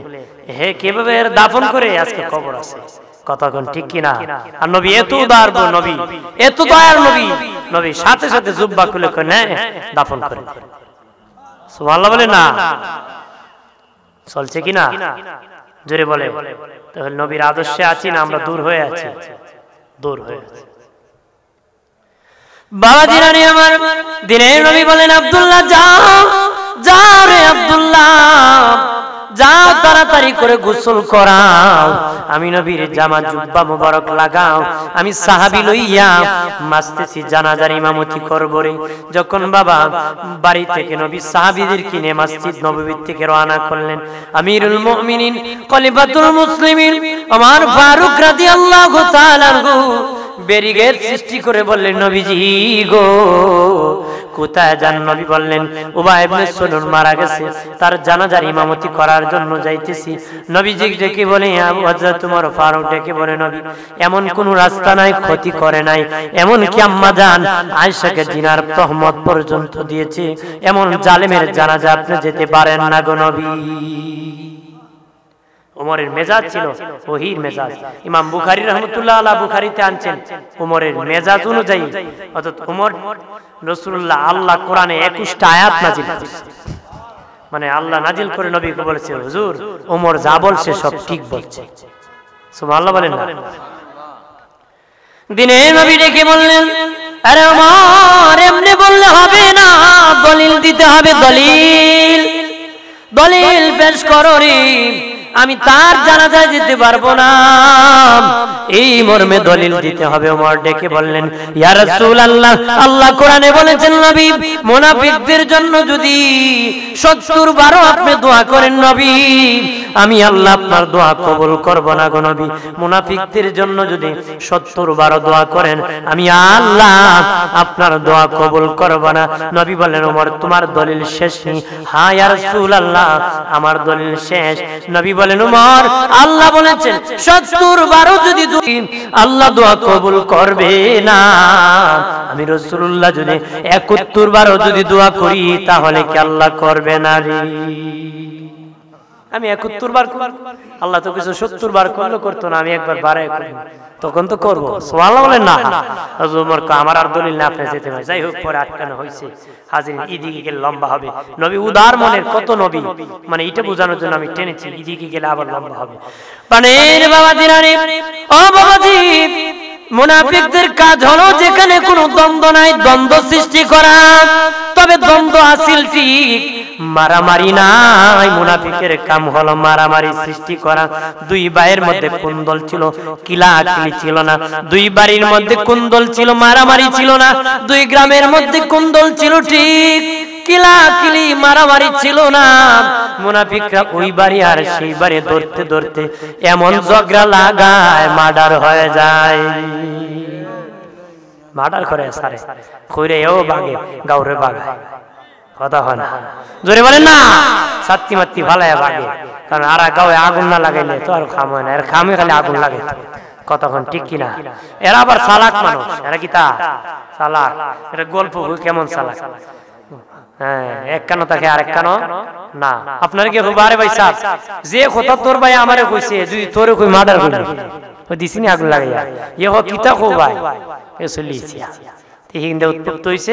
হে কিভাবে এর দাফন করে আজকে কবর আছে, কতক্ষণ ঠিক কিনা? আর নবী এত উদার নবী, এত দয়ার নবী, নবী সাথে সাথে জুব্বা খুলে করে দাফন করে। সুবহানাল্লাহ বলেন না? চলছে কিনা জোরে বলে। তাহলে নবীর আদর্শে আছি না আমরা দূর হয়ে আছি? দূর হয়ে আছি। বাবাজি রানী আমার দিনের নবী বলেন, আব্দুল্লাহ যাও, যাও রে আব্দুল্লাহ, যাও তাড়াতাড়ি করে গোসল করাও, আমি নবীর জামা জুব্বা মুবারক লাগাও, আমি সাহাবী লইয়া মাসতেছি জানাজার ইমামতি করব রে। যখন বাবা বাড়ি থেকে নবী সাহাবীদের কিনে মসজিদ নববী থেকে রওনা করলেন, আমিরুল মুমিনিন খলিফাতুল মুসলিমিন ওমর ফারুক রাদিয়াল্লাহু তাআলা আনহু ব্যারিকেড সৃষ্টি করে বললেন, নবীজি গো কোথায় যান? নবী বললেন, উবাই ইবনে সালুল মারা গেছে, তার জানাজার ইমামতি করার জন্য যাইতেছি। নবীজি ডেকে বলে, হযরত ওমর ফারুক ডেকে বলে, নবী এমন কোন রাস্তা নাই, ক্ষতি করে নাই, এমন কি আম্মা জান আয়েশাকে জিনার তহমত পর্যন্ত দিয়েছে, এমন জালেমের জানাজা আপনি যেতে পারেন না গো নবী। ওমরের মেজাজ ছিল ওহির মেজাজ। ইমাম বুখারী রাহমাতুল্লাহ আলাইহি বুখারীতে আনছেন ওমরের মেজাজ অনুযায়ী, অর্থাৎ ওমর রাসূলুল্লাহ আল্লাহ কোরআনে 21টা আয়াত নাজিল করেছে, মানে আল্লাহ নাজিল করে নবীকে বলেছে, হুজুর ওমর যা বলছে সব ঠিক বলছে। সুবহানাল্লাহ বলেন না? দিনে নবী ডেকে বললেন, আরে ওমর এমনি বললে হবে না, দলিল দিতে হবে, দলিল দলিল পেশ করো রে, আমি তার জানাজায় যেতে পারবো না, এই মর্মে দলিল দিতে হবে। ওমর ডেকে বললেন, ইয়া রাসূলুল্লাহ, আল্লাহ কোরআনে বলেছেন নবী মুনাফিকদের জন্য যদি 70 বারও আপনি দোয়া করেন নবী, আমি আল্লাহ আপনার দোয়া কবুল করব না গো নবী। মুনাফিকদের জন্য যদি 70 বারও দোয়া করেন, আমি আল্লাহ আপনার দোয়া কবুল করব না। নবী বললেন, ওমর তোমার দলিল শেষ? হ্যাঁ ইয়া রাসূলুল্লাহ, আমার দলিল শেষ। নবী বলেন, ওমর আল্লাহ বলেছেন 70 বারও যদি আল্লাহ দোয়া কবুল করবে না, আমি রাসূলুল্লাহ যদি 71 বারও যদি দোয়া করি তাহলে কি আল্লাহ করবে না রে? আমি 71 বার করব, আল্লাহ তো কিছু 70 বার করলে করতো না, আমি একবার বাড়ায় করব, তখন তো করব। সুবহানাল্লাহ বলেন না? ওমর কো আমার আর দলিল না, আপনি যেতে পারেন। যাই হোক পরে আটকানো হয়েছে। হাজিরিন এদিকে গেলে লম্বা হবে, নবী উদার মনের, কত নবী, মানে এটা বোঝানোর জন্য আমি টেনেছি, এদিকে গেলে আবার লম্বা হবে। পানের বাবাজি রানী, ও বাবাজি, মুনাফিকদের কাজ হলো যেখানে কোনো দ্বন্দ্ব নাই দ্বন্দ্ব সৃষ্টি করা, তবে দ্বন্দ্ব আসিল ঠিক, মারামারি নাই। মুনাফিকের কাম হলো মারামারি সৃষ্টি করা। দুই ভাইয়ের মধ্যে কুন্দল ছিল, কিলাকিলি ছিল না। দুই বাড়ির মধ্যে কুন্দল ছিল, মারামারি ছিল না। দুই গ্রামের মধ্যে কুন্দল ছিল ঠিক, কিলাকিলি মারামারি ছিল না। মুনাফিকরা ওই বাড়ি আর সেই বাড়ি ধরতে ধরতে এমন ঝগড়া লাগায় মার্ডার হয়ে যায়। মার্ডার করে সারে কইরে এও বাগে গাউরে বাগায়, কথা হয় না? জোরে বলেন না? সাত্তি মাত্তি ভালায় বাগে, কারণ আর গাঁয়ে আগুন না লাগাইলে তো আর খাম হয় না, এর খামে খালি আগুন লাগে, কতক্ষণ ঠিক কিনা? এরা আবার চালাক মানুষ, এরা কি তা চালাক? এটা গল্প কেমন চালাক? হ্যাঁ, এক কানো থাকে আর এক কানো না। আপনার কি আরে ভাই সাহেব, যে কথা তোর ভাই আমারে কইছে, যদি তোরে কই মার্ডার করবি, ওই দিছিনি আগুন লাগাইয়া, ইহ কিতা কো ভাই, এ চলিয়েছি। হিন্দে উত্তপ্ত হইছে,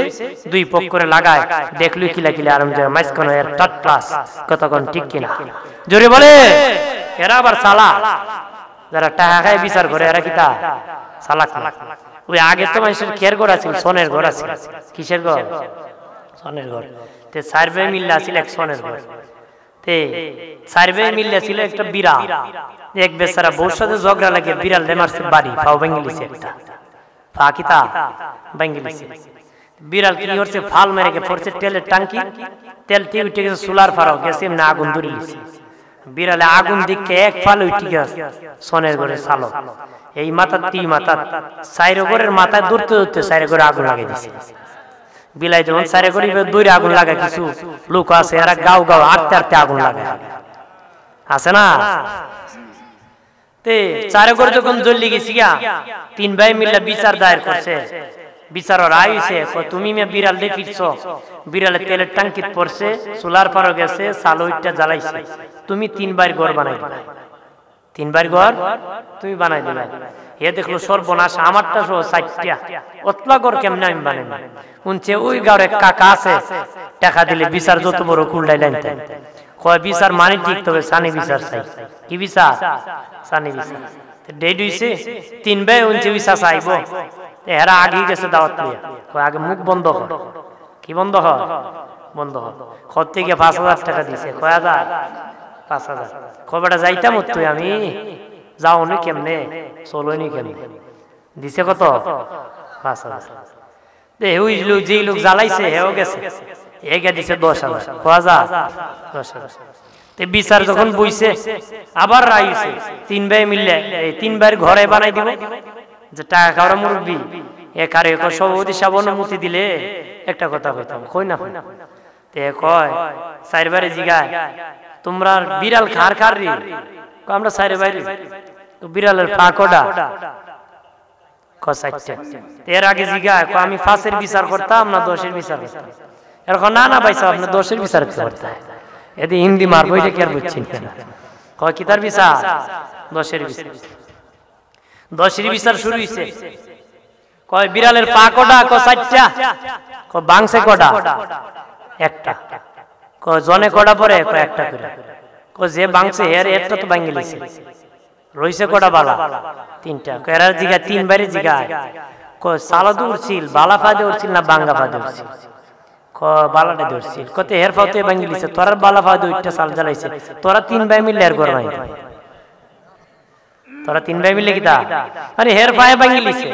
দুই পক্ষ করে লাগায়, দেখলুই কিলা কিলা আরাম যায়, মাঝখানে এর টাট ক্লাস, কতক্ষণ ঠিক কিনা? জোরে বলে। এরা আবার চালাক, যারা টাকা খায় বিচার করে, এরা কিতা চালাক না। ওই আগে তো মানুষের খের ঘর আছে, সোনের ঘর আছে। কিসের ঘর? সোনের ঘর। তে সার্ভে মিল্লা ছিল এক সোনের ঘর, তে সার্ভে মিল্লা ছিল একটা বিড়াল। এক বেচারা বউর সাথে ঝগড়া লাগে, বিড়াল মারছে বাড়ি, পাও ভেঙে লিছে একটা, ফাকিতা বাঙ্গিলিছে বিড়াল কি করছে ফাল মেরে কে পড়ছে তেলের টাঙ্কি তেলটি উঠে গেছে সোলার ফারাও গেছে না আগুন ধরে লিছে বিড়ালে আগুন দিকে এক ফাল উঠে গেছে সোনের ঘরে সালো এই মাথা তি মাথা সাইরে ঘরের মাথায় দূরতে দূরতে সাইরে ঘরে আগুন লাগিয়ে দিছে বিলাই যখন সাইরে ঘরে দূরে আগুন লাগা কিছু লোক আছে এরা গাও গাও আটতে আটতে আগুন লাগায় আছে না তে চারে ঘরে যখন জ্বলি গেছি গা তিন ভাই মিলে বিচার দায়ের করছে বিচারর আইছে তুমি মে বিড়াল দিয়ে ফিরছো বিড়ালে তেলের টাঙ্কিত পড়ছে সোলার পারো গেছে সালোইটটা জ্বালাইছে তুমি তিনবার ঘর বানাই দিলে তিনবার ঘর তুমি বানাই দিলে এ দেখলো সর্বনাশ আমারটা সহ 60টা অতলা ঘর কেমনে আমি বানাই উনছে ওই গাঁরে কাকা আছে টাকা দিলে বিচার যত বড় কুলডাই লাইনতে কয় বিচার মানে ঠিক তবে সানি বিচার চাই কি বিচার সানি বিচার ডেড হইছে তিন ভাই উনছে বিচার চাইবো এরা আগে গেছে দাওয়াত নিয়ে আগে মুখ বন্ধ কর কি বন্ধ কর বন্ধ কর খত থেকে 5000 টাকা দিছে কয় হাজার 5000 কবেটা যাইতাম তুই আমি যাও নি কেমনে চলোনি কেমনে দিছে কত 5000 দে ওই লোক যেই লোক জ্বালাইছে হেও গেছে এগে দিছে 10000 কয় হাজার 10000 তে বিচার যখন বইছে আবার রাইছে তিন ভাই মিলে এই তিনবার ঘরে বানাই দিব যে টাকা খাওয়ার মুরব্বী একারে সভাপতি সাহেব অনুমতি দিলে একটা কথা কইতাম কই না তে কয় চারবারে জিগায় তোমরা বিড়াল খার খার রে আমরা চারে বাইরে তো বিড়ালের পা কোডা কসাইতে এর আগে জিগায় আমি 5 এর বিচার করতাম না 10 এর বিচার করতাম এরকম না না ভাই সাহেব আপনি 10 এর বিচার করতে এদি হিন্দি মারবো এটা কি আর বুঝছেন কয় কি তার বিচার 10 এর বিচার 10 এর বিচার শুরু হইছে কয় বিড়ালের পা কোডা কয় 60টা কয় বাংসে কোডা একটা কয় জনে কোডা পরে কয় একটা করে কয় যে বাংসে এর একটা তো ভাঙি লইছে রইছে কোডা বালা তিনটা কয় এর জিগা তিনবারে জিগা কয় সালা দূরছিল বালা ফাদে উঠছিল না বাঙ্গা ফাদে উঠছিল কয় বালাটা দূরছিল কত এর ফাতে ভাঙি লইছে তোর বালা ফাদে উঠটা সাল জ্বালাইছে তোরা তিন ভাই মিলে এর ঘর ভাঙি তোরা তিন ভাই মিলে কিটা আরে হের পায়ে ভাঙি লিছে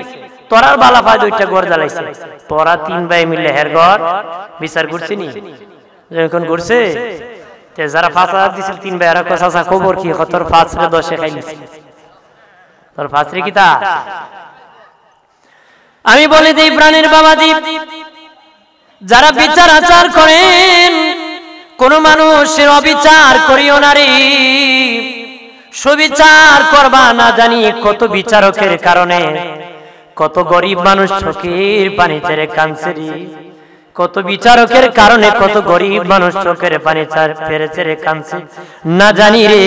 তোরার বালা পায়ে দুইটা ঘর জ্বালাইছে তোরা তিন ভাই মিলে হের ঘর বিচার করছিস নি যখন করছে তে যারা 5000 দিছিল তিন ভাই আর কসাসা খবর কি তোর 5 রে 10 এ খাইলিছে তোর 5 রে কিটা আমি বলি দেই প্রাণের বাবাজি যারা বিচার আচার করেন কোন মানুষের অবিচার করিও না রে সুবিচার করবা না জানি কত বিচারকের কারণে কত গরিব মানুষ চোখের পানি ছেড়ে কাঁদছে কত বিচারকের কারণে কত গরিব মানুষ চোখের পানি ছেড়ে কাঁদছে না জানি রে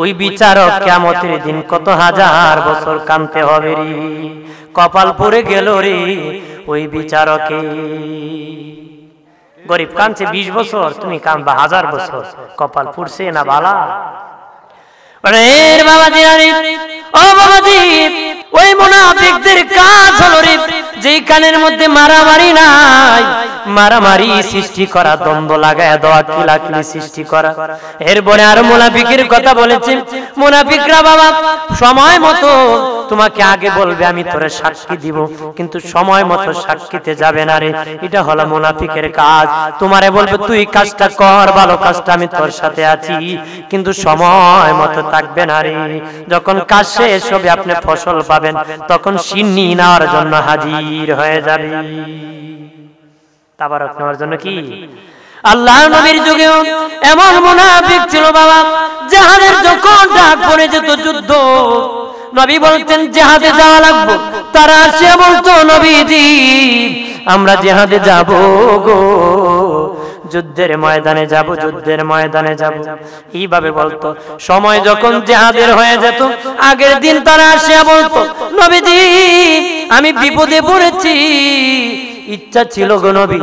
ওই বিচারক কিয়ামতের দিন কত হাজার বছর কাঁদতে হবে রে কপাল পুড়ে গেল রে ওই বিচারকে গরিব কাঁদছে 20 বছর তুমি কাঁদবা 1000 বছর কপাল পুড়ছে না বালা এর বাবাজি ও বাবাজি ওই মুনাফিকদের কাজ হলো রে যেই কানের মধ্যে মারামারি নাই মারামারি সৃষ্টি করা দ্বন্দ্ব লাগায় দেওয়া কিলাকিলি সৃষ্টি করা এরপরে আর মুনাফিকের কথা বলেছে মুনাফিকরা বাবা সময় মতো তোমাকে আগে বলবে আমি তোরে সাক্ষী দিব কিন্তু সময় মতো সাক্ষীতে যাবে না রে এটা হলো মুনাফিকের কাজ তোমারে বলবে তুই কাজটা কর ভালো কাজটা আমি তোর সাথে আছি কিন্তু সময় মতো থাকবে না রে যখন কাজ শেষ হবে আপনি ফসল পাবেন তখন সিন্নি নেওয়ার জন্য হাজির হয়ে যাবে তাবারক নেওয়ার জন্য কি আল্লাহ নবীর যুগেও এমন মুনাফিক ছিল বাবা জিহাদের যখন ডাক পড়ে যেত যুদ্ধ নবী বলতেন জিহাদে যাওয়া লাগবে তারা সে বলতো নবীজি আমরা জিহাদে যাব গো যুদ্ধের ময়দানে যাব যুদ্ধের ময়দানে যাব এইভাবে বলতো সময় যখন জিহাদের হয়ে যেত আগের দিন তারা আসে বলতো নবীজি আমি বিপদে পড়েছি ইচ্ছা ছিল গো নবী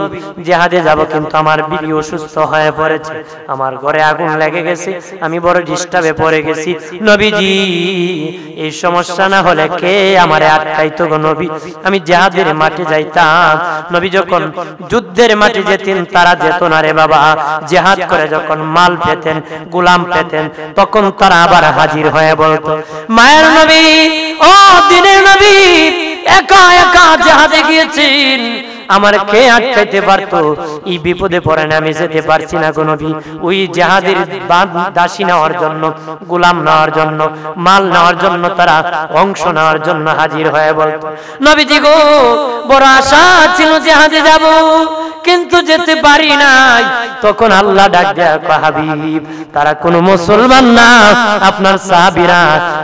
জিহাদে যাব কিন্তু আমার বিবি অসুস্থ হয়ে পড়েছে আমার ঘরে আগুন লেগে গেছে আমি বড় ডিস্টার্বে পড়ে গেছি নবীজি এই সমস্যা না হলে কে আমারে আটকাইতো গো নবী আমি জিহাদের মাঠে যাইতাম নবী যখন যুদ্ধের মাঠে যেতেন তারা যেত না রে বাবা জিহাদ করে যখন মাল পেতেন গোলাম পেতেন তখন তারা আবার হাজির হয়ে বলতো মায়ের নবী ও দিনের নবী একা একা জিহাদে গিয়েছেন, আমার কে আটকাইতে পারতো? এই বিপদে পড়েন আমি যেতে পারছি না গো নবী। ওই জিহাদের দাসী নেওয়ার জন্য, গোলাম নেওয়ার জন্য, মাল নেওয়ার জন্য, তারা অংশ নেওয়ার জন্য হাজির হয়ে বলতো, নবীজি গো বড় আশা ছিল জিহাদে যাব, কিন্তু যেতে পারি নাই। তখন আল্লাহ ডাক দেয়া কয়, হাবিব তারা কোনো মুসলমান না, আপনার সাহাবীরা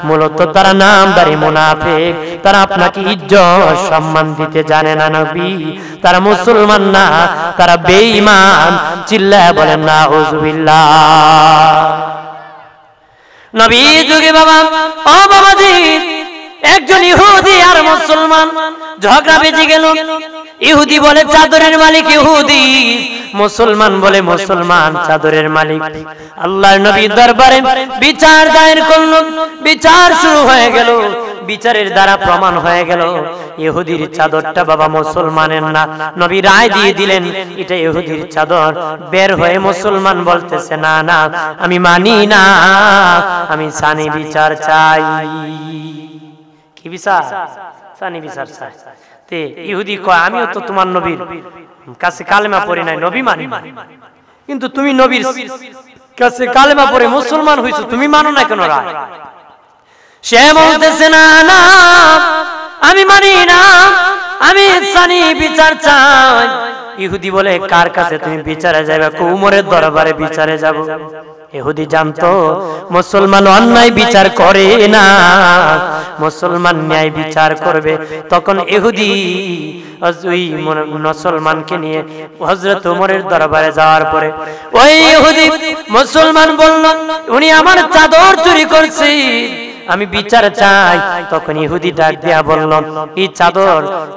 মূলত তারা নামদারি মুনাফিক, তারা আপনাকে ইজ্জত সম্মান দিতে জানে না নবী, তারা মুসলমান না, তারা বেঈমান। চিল্লায় বলেন নাউজুবিল্লাহ। নবী যুগে বাবা, ও বাবাজি, একজন ইহুদি আর মুসলমান ঝগড়া বেজে গেল। ইহুদি বলে চাদরের মালিক ইহুদি, মুসলমান বলে মুসলমান চাদরের মালিক। আল্লাহর নবী দরবারে বিচার দায়ের করল, বিচার শুরু হয়ে গেল। বিচারের দ্বারা প্রমাণ হয়ে গেল ইহুদির চাদরটা বাবা মুসলমানের না। নবী রায় দিয়ে দিলেন এটা ইহুদির চাদর। বের হয়ে মুসলমান বলতেছে, না না আমি মানি না, আমি সানি বিচার চাই। কি বিচার? সানি বিচার চাই। তে ইহুদি কয়, আমিও তো তোমার নবীর কাছে কালেমা পড়ি নাই, নবী মানি, কিন্তু তুমি নবীর কাছে কালেমা পড়ে মুসলমান হইছো, তুমি মানো না কেন রায়? সে বলতেছে, না না আমি মানি না, আমি সানি বিচার চাই। ইহুদি বলে, কার কাছে তুমি বিচারে যাবে? উমরের দরবারে বিচারে যাব। ইহুদি জানতো মুসলমান অন্যায় বিচার করে না, মুসলমান ন্যায় বিচার করবে। তখন ইহুদি ওই মুসলমানকে নিয়ে হযরত ওমরের দরবারে যাওয়ার পরে ওই ইহুদি মুসলমান বলল, উনি আমার চাদর চুরি করছে, আমি বিচার চাই। তখন ইহুদি ডাক দিয়া বলল,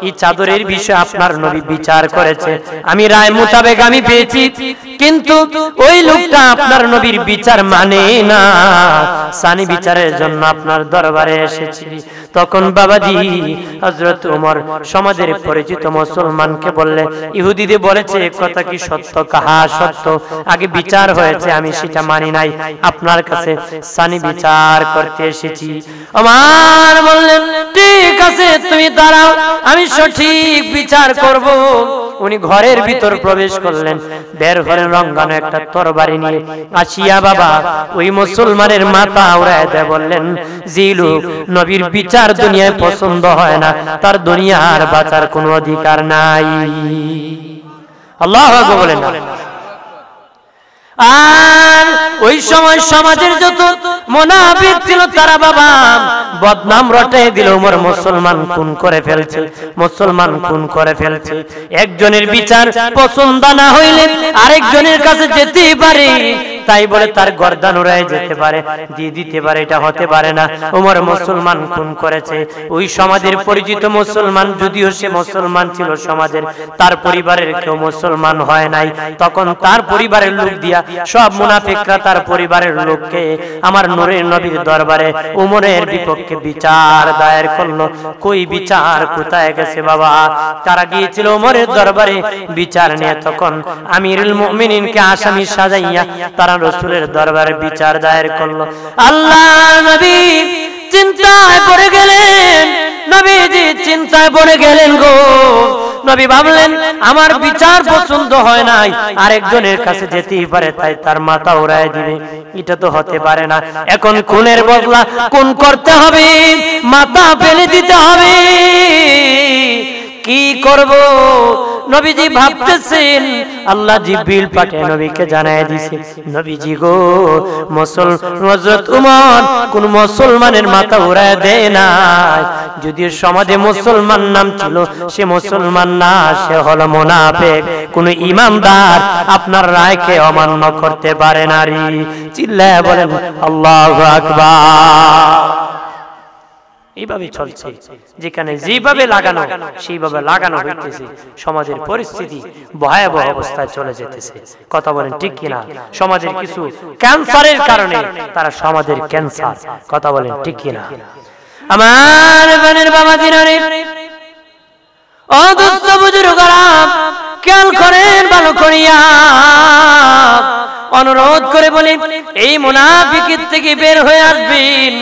এই চাদরের বিষয়ে আপনার নবী বিচার করেছে, আমি রায় মোতাবেক আমি পেয়েছি, কিন্তু ওই লোকটা আপনার নবীর বিচার মানে না, সানি বিচারের জন্য আপনার দরবারে এসেছি। তখন বাবাজি হযরত ওমর সমাজের পরিচিত মুসলমানকে বললে, ইহুদিদের বলেছে কথা কি সত্য? কাহা সত্য, আগে বিচার হয়েছে, আমি সেটা মানি নাই, আপনার কাছে সানি বিচার করতে এসেছি। ওমর বললেন, ঠিক আছে তুমি দাঁড়াও, আমি সঠিক বিচার করব। উনি ঘরের ভিতর প্রবেশ করলেন, বের হলেন রঙ্গানো একটা তরবারি নিয়ে, আসিয়া বাবা ওই মুসলমানের মাথা উড়ায় দেয়, বললেন, যে লোক নবীর বিচার দুনিয়ায় পছন্দ হয় না, তার দুনিয়ার বাঁচার কোনো অধিকার নাই। আল্লাহু আকবার বলেন। আর ওই সময় সমাজের যত মুনাফিক ছিল তারা বাবা বদনাম রটাই দিল, ওমর মুসলমান খুন করে ফেলছে, মুসলমান খুন করে ফেলছে। একজনের বিচার পছন্দ না হইলে আরেকজনের কাছে যেতেই পারে, তাই বলে তার গর্দান উড়ায় যেতে পারে, দিয়ে দিতে পারে, এটা হতে পারে না। ওমর মুসলমান খুন করেছে। ওই সমাজের পরিচিত মুসলমান, যদিও সে মুসলমান ছিল সমাজের, তার পরিবারের কেউ মুসলমান হয় নাই। তখন তার পরিবারের লোক দিয়া সব মুনাফিকরা তার পরিবারের লোককে আমার নূরের নবীর দরবারে ওমরের বিপক্ষে বিচার দায়ের করলো। কই বিচার কোথায় গেছে বাবা? তারা গিয়েছিল ওমরের দরবারে বিচার নিয়ে। তখন আমিরুল মুমিনিনকে আসামি সাজাইয়া তারা রাসূলের দরবারে বিচার দায়ের করলো। আল্লাহর নবী চিন্তায় পড়ে গেলেন, নবীজি চিন্তায় পড়ে গেলেন গো। নবী ভাবলেন, আমার বিচার পছন্দ হয় নাই, আরেকজনের কাছে যেতেই পারে, তাই তার মাথা উড়ায় দিবে, এটা তো হতে পারে না। এখন খুনের বদলা খুন করতে হবে, মাথা ফেলে দিতে হবে, কি করব? নবীজি ভাবতেছেন, আল্লাহ জিবরিল পাঠিয়ে নবীকে জানায় দিয়েছে, নবীজি গো হযরত ওমর কোন মুসলমানের মাথা উড়ায় দেয় না, যদিও সমাজে মুসলমান নাম ছিল, সে মুসলমান না, সে হলো মুনাফিক। কোন ইমানদার আপনার রায়কে অমান্য করতে পারে না। চিল্লায় বলেন আল্লাহু আকবার। এইভাবে চলছে, যেখানে যেভাবে লাগানো সেইভাবে লাগানো হইতেছে, সমাজের পরিস্থিতি ভয়াবহ অবস্থায় চলে যেতেছে। কথা বলেন ঠিক কিনা? সমাজের কিছু ক্যান্সারের কারণে তারা সমাজের ক্যান্সার। কথা বলেন ঠিক কিনা? আমার বোনের বাবাজিরা রে, ও দোস্ত বুজুর্গরা, খেয়াল করেন ভালো করিয়া, অনুরোধ করে বলি, এই মুনাফিকের থেকে বের হয়ে আসবেন।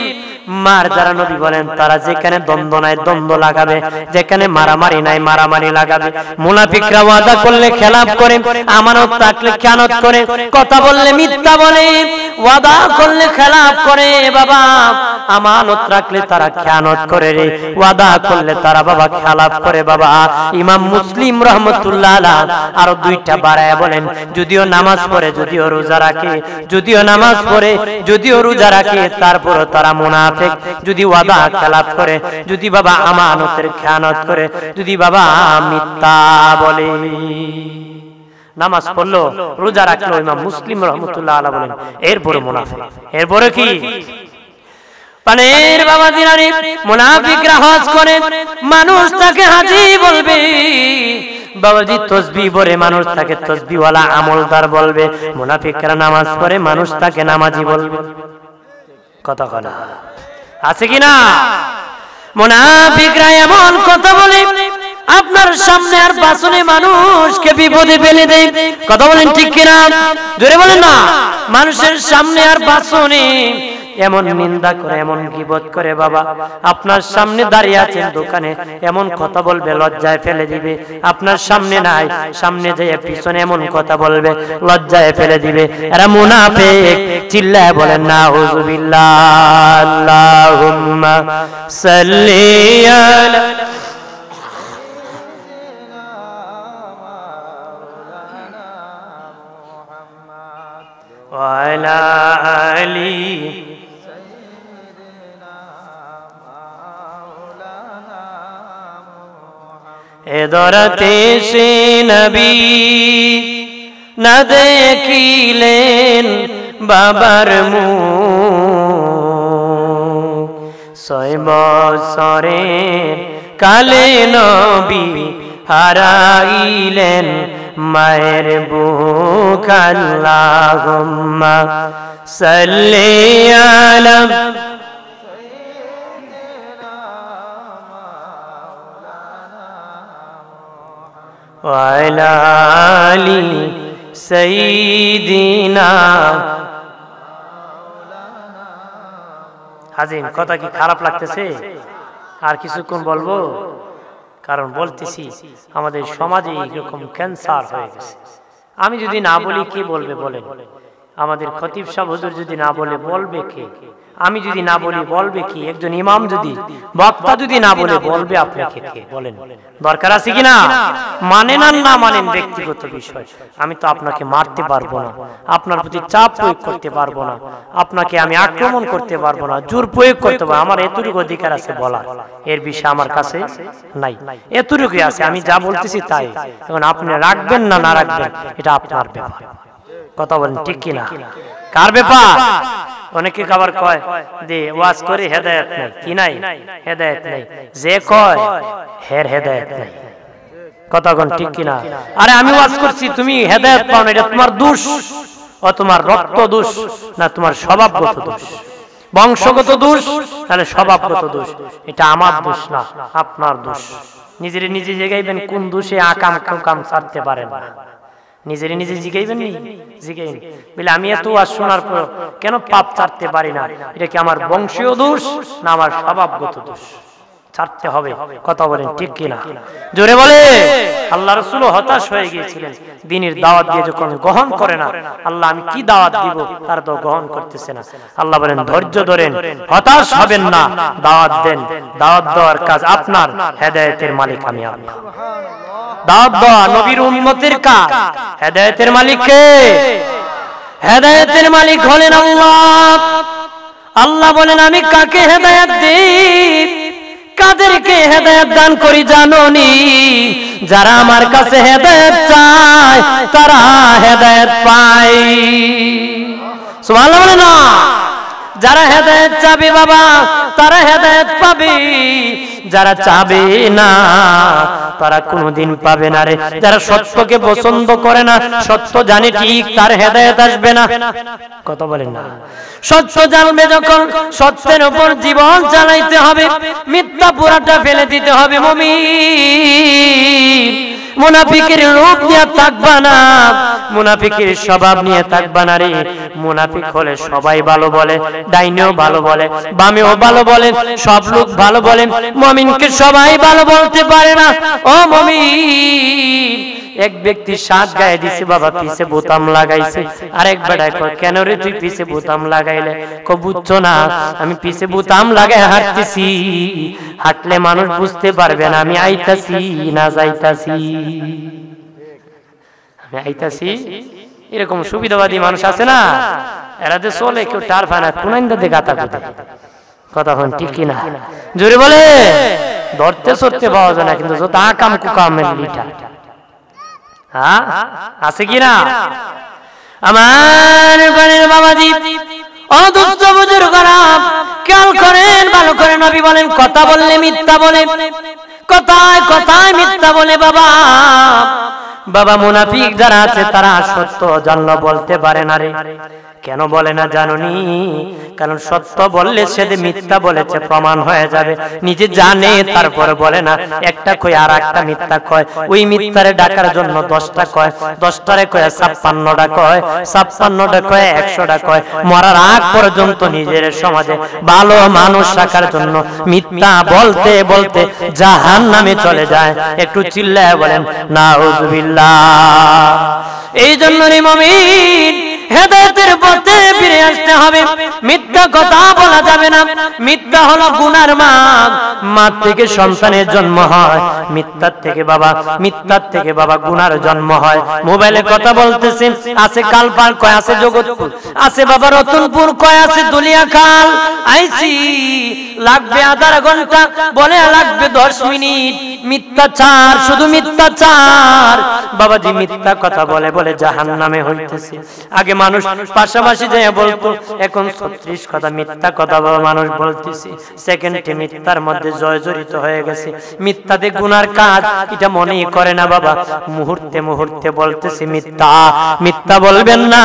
মার যারা নবী বলেন তারা যেখানে দ্বন্দ্ব নাই দ্বন্দ্ব লাগাবে, যেখানে মারামারি নাই মারামারি লাগাবে। মুনাফিকরা ওয়াদা করলে খেলাফ করে, আমানত থাকলে খেয়ানত করে, কথা বললে মিথ্যা বলে, ওয়াদা করলে খেলাফ করে বাবা, আমানত রাখলে তারা খেয়ানত করে রে, ওয়াদা করলে তারা বাবা খেলাফ করে বাবা। ইমাম মুসলিম রাহমাতুল্লাহ আলাইহি আরো দুইটা বাড়ায় বলেন, যদিও নামাজ পড়ে, যদিও রোজা রাখে, যদিও নামাজ পড়ে, যদিও রোজা রাখে, তারপরও তারা মুনাফিক। যদি ওয়াদা খেলাফ করে, যদি বাবা আমানতের খেয়ানত করে, যদি বাবা মিথ্যা বলে। নামাজ পড়লো, রোজা রাখলো, ইমাম মুসলিম রাহমাতুল্লাহ আলাইহি বলেন এরপরে মুনাফিক। এরপরে কি? পানের বাবা দিনারে মুনাফিকরা হজ করে, মানুষ তাকে হাজী বলবে, বাবাজি তসবিহ পড়ে, মানুষ তাকে তসবিহওয়ালা আমলদার বলবে। মুনাফিকরা নামাজ পড়ে, মানুষ তাকে নামাজি বলবে। কথা কনা আছে কিনা? মুনাফিকরা এমন কথা বলে আপনার সামনে আর পাছনে মানুষকে বিপদে ফেলে দেয়। কথা বলেন ঠিক কিনা? জোরে বলেন না। মানুষের সামনে আর পাছনে এমন নিন্দা করে, এমন গীবত করে বাবা, আপনার সামনে দাঁড়িয়ে আছেন দোকানে, এমন কথা বলবে লজ্জায় ফেলে দিবে। আপনার সামনে নাই, সামনে যেয়ে পিছনে এমন কথা বলবে লজ্জায় ফেলে দিবে। এরা মুনাফিক। চিল্লায় বলেন নাউযুবিল্লাহ। আল্লাহুম্মা সাল্লি আলা ওয়া আলা আলি এ দরতে সে নবী না দেখিলেন বাবার মুখ, ৬ বছরের কালে নবী হারাইলেন মায়ের বুক। আল্লাহুম্মা সাল্লি আলা ওয়া আলা আলি সাইয়্যিদিনা। হাজিম, কথা কি খারাপ লাগতেছে? আর কিছুক্ষণ বলবো, কারণ বলতেছি আমাদের সমাজে এরকম ক্যান্সার হয়ে গেছে। আমি যদি না বলি কে বলবে বলেন? আমাদের খতিব সাহেব হুজুর যদি না বলে বলবে কে? আমি যদি না বলি বলবে কি? একজন ইমাম যদি, বক্তা যদি না বলে বলবে আপনাকে কে? বলেন, দরকার আছে কিনা? মানেন আর না মানেন ব্যক্তিগত বিষয়। আমি তো আপনাকে মারতে পারবো না, আপনার প্রতি চাপ প্রয়োগ করতে পারবো না, আপনাকে আমি আক্রমণ করতে পারবো না, জোর প্রয়োগ করতে পারবো। আমার এতটুকু অধিকার আছে বলার, এর বিষয় আমার কাছে নাই। এতটুকুই আছে, আমি যা বলতেছি তাই। এখন আপনি রাখবেন না না রাখবেন এটা আপনার ব্যাপার। কথা বলেন ঠিক কিনা? কার ব্যাপার? অনেকে খাবার কয় যে ওয়াজ করে হেদায়েত নাই, কি নাই? হেদায়েত নাই। যে কয় হের হেদায়েত নাই। কথা কোন ঠিক কিনা? আরে আমি ওয়াজ করছি, তুমি হেদায়েত পাও না, এটা তোমার দোষ। ও তোমার রক্ত দোষ না তোমার স্বভাবগত দোষ? বংশগত দোষ তাহলে স্বভাবগত দোষ। এটা আমার দোষ না, আপনার দোষ। নিজের নিজে জিগাইবেন কোন দোষে আকাম কাম ছাড়তে পারেন না। নিজের নিজে জিগাইবেন নি, জিগাইন বলে আমি এত ওয়াজ শোনার পর কেন পাপ ছাড়তে পারি না? এটা কি আমার বংশীয় দোষ না আমার স্বভাবগত দোষ? ছাড়তে হবে। কথা বলেন ঠিক কিনা? জোরে বলে। আল্লাহ রাসূল হতাশ হয়ে গিয়েছিলেন দ্বীনের দাওয়াত দিয়ে, যখন গ্রহণ করে না, আল্লাহ আমি কি দাওয়াত দিব তার তো গ্রহণ করতেছে না। আল্লাহ বলেন ধৈর্য ধরেন, হতাশ হবেন না, দাওয়াত দেন। দাওয়াত দেওয়ার কাজ আপনার, হেদায়েতের মালিক আমি আল্লাহ। দাওয়াত দেওয়া নবীর উম্মতের কাজ, হেদায়েতের মালিক কে? হেদায়েতের মালিক হলেন আল্লাহ। আল্লাহ বলেন আমি কাকে হেদায়েত দেই, কাদেরকে হেদায়েত দান করি জানোনি? যারা আমার কাছে হেদায়েত চায় তারা হেদায়েত পায়। সুবহানাল্লাহ বলে না? যারা হেদায়েত চাবে বাবা তারা হেদায়েত পাবে, যারা চাবে না তারা কোনোদিন পাবে না রে। যারা সত্যকে পছন্দ করে না, সত্য জানে ঠিক, তার হেদায়েত আসবে না। কথা বলেন না? সত্য জানবে যখন, সত্যের উপর জীবন চালাইতে হবে, মিথ্যা পুরাটা ফেলে দিতে হবে। মুমিন মুনাফিকের রূপ নিয়ে থাকবা না, মুনাফিকের স্বভাব নিয়ে থাকবা না রে। মুনাফিক হলে সবাই ভালো বলে, ডাইনেও ভালো বলে, বামেও ভালো বলে, সব লোক ভালো বলে। মুমিনকে সবাই ভালো বলতে পারে না। ও মুমিন, এক ব্যক্তি শাক গায়ে দিছে বাবা, পিছে বোতাম লাগাইছে। আরেক বেটায় কয় কেন রে তুই পিছে বোতাম লাগাইলে? কো বুঝছো না আমি পিছে বোতাম লাগাই হাঁটতেছি, হাঁটলে মানুষ বুঝতে পারবে না আমি আইতাছি না যাইতাছি। আমি আইতাছি, এরকম সুবিধাবাদী মানুষ আছে না, এরা যে চলে কেউ টার ফানা কোনাইন্দা দিয়ে গাতা গাতা কথা হন, ঠিক কিনা? জোরে বলে ধরতে সরতে পাওয়া যায় না, কিন্তু যত আকাম কুকামের লিটা আছে কিনা? আমার বাড়ির বাবাজি, অদুষ্ট বুজুর্গরা খেয়াল করেন ভালো করে। নবী বলেন কথা বললে মিথ্যা বলে, কথায় কথায় মিথ্যা বলে। বাবা বাবা মুনাফিক যারা আছে তারা সত্য জানলো বলতে পারে না রে। কেন বলে না জানুনি? কারণ সত্য বললে সে যে মিথ্যা বলেছে প্রমাণ হয়ে যাবে। নিজে জানে তারপরে বলে না। একটা কয় আর একটা মিথ্যা কয়, ওই মিথ্যারে ডাকার জন্য 10টা কয়, 10টারে কয় 56টা কয়, 56টা কয় 100টা কয়। মরার আগ পর্যন্ত নিজের সমাজে ভালো মানুষ রাখার জন্য মিথ্যা বলতে বলতে জাহান্নামে চলে যায়। একটু চিল্লায় বলেন নাউজুবিল্লাহ। এই জন্য রে মুমিন, হেদায়েতের পথে ফিরে আসতে হবে। মিথ্যা কথা বলা যাবে না। মিথ্যা হলো গুনার মা। মা থেকে সন্তানের জন্ম হয়, মিথ্যার থেকে বাবা গুনার জন্ম হয়। মোবাইলে কথা বলতেছে, আছে কালপাল কয়, আছে জগৎপুর, আছে বাবা রতনপুর কয়, আছে দুলিয়াখাল। আইছি লাগবে আধা ঘন্টা, বলে লাগবে 10 মিনিট। মিথ্যাচার, শুধু মিথ্যাচার। বাবাজি মিথ্যা কথা বলে বলে জাহান্নামে হইতেছে। আগে মানুষ পাশাপাশি যায় বলতো, এখন 36 কথা মিথ্যা কথা বাবা মানুষ বলতেছে। সেকেন্ডে মিথ্যার মধ্যে জর্জরিত হয়ে গেছে। মিথ্যাতে গুনার কাজ এটা মনেই করে না বাবা, মুহূর্তে মুহূর্তে বলতেছে মিথ্যা। মিথ্যা বলবেন না।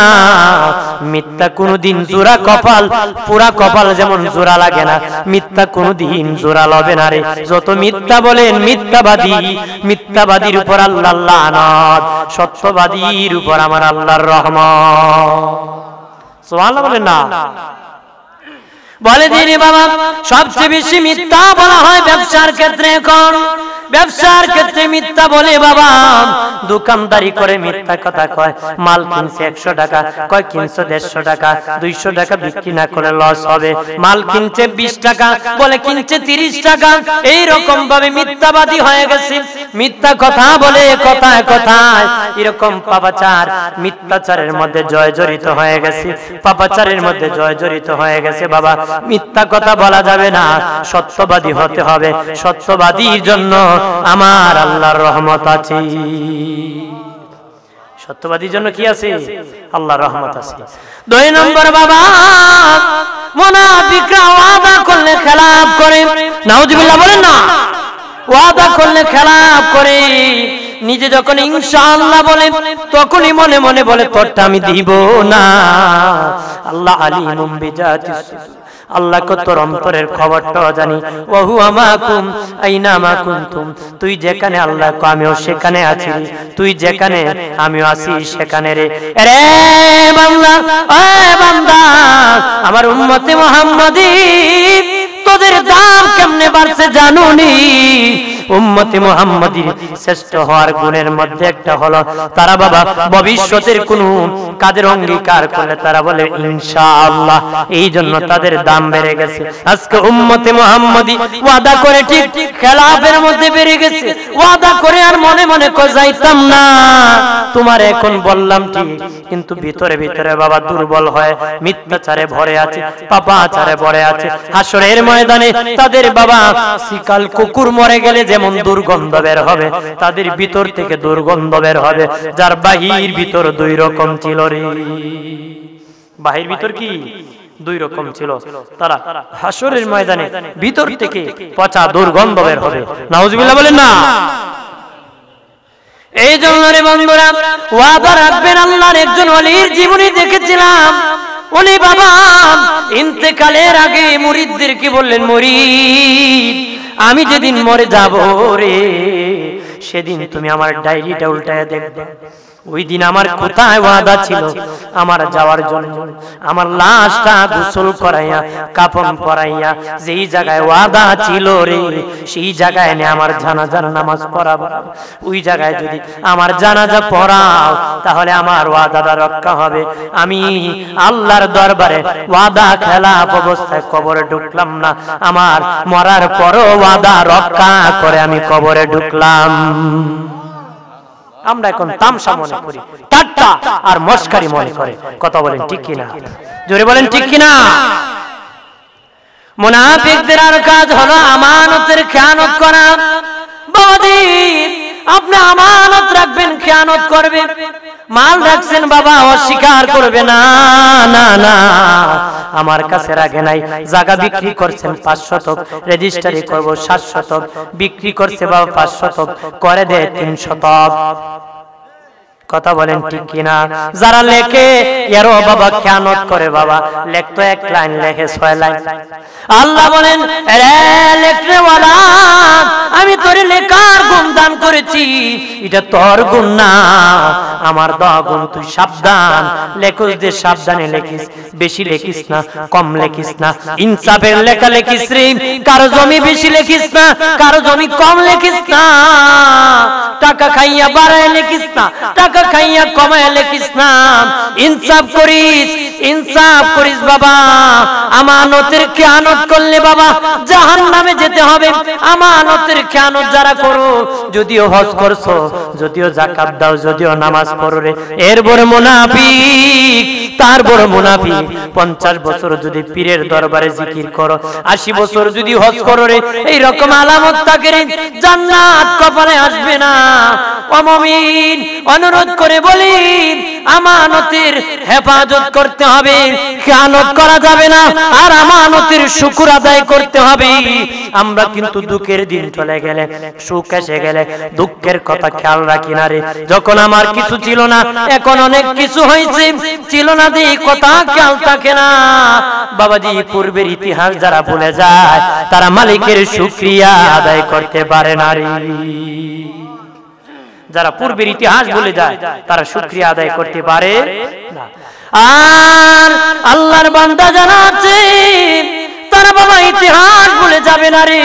মিথ্যা কোনদিন জোড়া কপাল, পুরা কপাল যেমন জোড়া লাগে না, মিথ্যা কোনদিন জোড়া লবে না রে। যত মিথ্যা বলেন মিথ্যাবাদী, মিথ্যাবাদীর উপর আল্লাহর লানত, সত্যবাদীর উপর আমার আল্লাহর রহমত। সুবহানাল্লাহ বলেন না? বলে দিন বাবা, সবচেয়ে বেশি মিথ্যা বলা হয় ব্যবসার ক্ষেত্রে। এখন ব্যবসার ক্ষেত্রে মিথ্যা বলে বাবা। দোকানদারি করে মিথ্যা কথা কয়। মাল কিনছে 100 টাকা, কয় কিনছে 150 টাকা, 200 টাকা বিক্রি না করে লস হবে। মাল কিনছে 20 টাকা, বলে কিনছে 30 টাকা। এই রকম ভাবে মিথ্যাবাদী হয়ে গেছে। মিথ্যা কথা বলে কথায় কথায় এরকম পাপাচার, মিথ্যাচারের মধ্যে জর্জরিত হয়ে গেছে। পাপাচারের মধ্যে জর্জরিত হয়ে গেছে বাবা। মিথ্যা কথা বলা যাবে না, সত্যবাদী হতে হবে। সত্যবাদীর জন্য আমার আল্লাহর রহমত আছে। সত্যবাদীর জন্য কি আছে? আল্লাহর রহমত আছে। 2 নম্বর বাবা, মুনাফিকরা ওয়াদা করলে খেলাফ করে। নাউজুবিল্লাহ বলেন না? ওয়াদা করলে খেলাফ করে। নিজে যখন ইনশাআল্লাহ বলে, তখনই মনে মনে বলে তোরটা আমি দিব না। আল্লাহ আলিমুম বিজাতিস সুদূর, আল্লাহ তোর অন্তরের খবরটা জানি। ওহু আমাকুম আইনা মা কুনতুম, তুই যেখানে আল্লাহ আমিও সেখানে আছি, তুই যেখানে আমিও আছি সেখানে রে। রে বান্দা, ও বান্দা, আমার উম্মতে মুহাম্মাদি, তোদের দাম কেমনে বাড়ছে জানুনি? উম্মতে মুহাম্মাদির শ্রেষ্ঠ হওয়ার গুণের মধ্যে একটা হলো তারা বাবা ভবিষ্যতের কোন কাজের অঙ্গীকার করলে তারা বলে ইনশাআল্লাহ। এই জন্য তাদের দাম বেড়ে গেছে। আজকে উম্মতে মুহাম্মাদি ওয়াদা করে ঠিক খেলাফের মধ্যে বেড়ে গেছে। ওয়াদা করে আর মনে মনে কই যাইতাম না, তোমার এখন বললাম ঠিক, কিন্তু ভিতরে ভিতরে বাবা দুর্বল হয়, মিথ্যাচারে ভরে আছে, পাপাচারে ভরে আছে। হাসরের ময়দানে তাদের বাবা শিকাল কুকুর মরে গেলে যেমন দুর্গন্ধ বের হবে, তাদের ভিতর থেকে দুর্গন্ধ বের হবে। যার বাহির ভিতর 2 রকম ছিল রে। বাহির ভিতর কি 2 রকম ছিল। তারা হাসরের ময়দানে ভিতর থেকে পচা দুর্গন্ধ বের হবে। নাউজুবিল্লাহ বলেন না? এই জন্য রে বন্ধুরা, ওয়াদা রাখবেন। আল্লাহর একজন ওলির জীবনী দেখেছিলাম। উনি বাবা ইন্তেকালের আগে মুরিদদেরকে বললেন, মুরিদ আমি যেদিন মরে যাব রে, সেদিন তুমি আমার ডায়েরিটা উল্টায় দেখবে। ওই দিন আমার কোথায় ওয়াদা ছিল আমার যাওয়ার জন্য, আমার লাশটা গোসল করাইয়া কাফন পরাইয়া যেই জায়গায় ওয়াদা ছিল রে, সেই জায়গায় এনে আমার জানাজার নামাজ পড়াবো। ওই জায়গায় যদি আমার জানাজা পড়াও তাহলে আমার ওয়াদাটা রক্ষা হবে। আমি আল্লাহর দরবারে ওয়াদা খেলাফ অবস্থায় কবরে ঢুকলাম না, আমার মরার পরও ওয়াদা রক্ষা করে আমি কবরে ঢুকলাম। আমরা এখন তামসা মনে করি, ঠাট্টা আর মস্কারি মনে করে। কথা বলেন ঠিক কিনা? জোরে বলেন ঠিক কিনা? মুনাফিকদের আর কাজ হলো আমানতের খেয়ানত করা। বাবাজি, আপনি আমানত রাখবেন, খেয়ানত করবে। মাল রাখছেন বাবা, অস্বীকার করবে না, না না আমার কাছে রাখে নাই। জায়গা বিক্রি করছেন 5 শতক, রেজিস্ট্রি করব 7 শতক, বিক্রি করছে বাবা 5 শতক, করে দে 3 শতক। কথা বলেন ঠিক কিনা? যারা লেখে এরও বাবা খেয়ানত করে। বাবা লেখতো 1 লাইন, লেখে 6 লাইন। আল্লাহ বলেন, রে লেখনেওয়ালা, আমি তোর লেখার গুণ দান করেছি, এটা তোর গুণ না, আমার দেওয়া গুণ। তুই সাবধান, লেখস যে সাবধানে লেখিস, বেশি লেখিস না, কম লেখিস না, ইনসাফের লেখা লেখিস রে। কারো জমি বেশি লেখিস না, কারো জমি কম লেখিস না, টাকা খাইয়া বাড়ায় লেখিস না, টাকা খাইয়া কমায় লেখিস না, ইনসাফ করিস, ইনসাফ করিস বাবা। আমানতের খেয়ানত করলে বাবা জাহান্নামে যেতে হবে। আমানতের খেয়ানত যারা করো, যদিও হজ করছো, যদিও যাকাত দাও, যদিও নামাজ পড়ো রে, এর বড় মুনাফিক, তার বড় মুনাফিক। 50 বছর যদি পীরের দরবারে জিকির করো, 80 বছর যদি হজ করো রে, এই রকম আলামত থাকে রে, জান্নাত কপালে আসবে না। ও মুমিন, অনুরোধ করে বলি, আমানতের হেফাজত করতে হবে, খেয়ানত করা যাবে না, আর আমানতের শুকর আদায় করতে হবে। আমরা কিন্তু দুঃখের দিন চলে গেলে, সুখ এসে গেলে দুঃখের কথা খেয়াল রাখি না রে। যখন আমার কিছু ছিল না, এখন অনেক কিছু হয়েছে, ছিল না দিয়ে কথা খেয়াল থাকে না। বাবাজি, পূর্বের ইতিহাস যারা ভুলে যায়, তারা মালিকের শুকরিয়া আদায় করতে পারে না রে। যারা পূর্বের ইতিহাস ভুলে যায়, তারা শুকরিয়া আদায় করতে পারে না। আর আল্লাহর বান্দা যারা আছে, তারা বাবা ইতিহাস ভুলে যাবে না রে।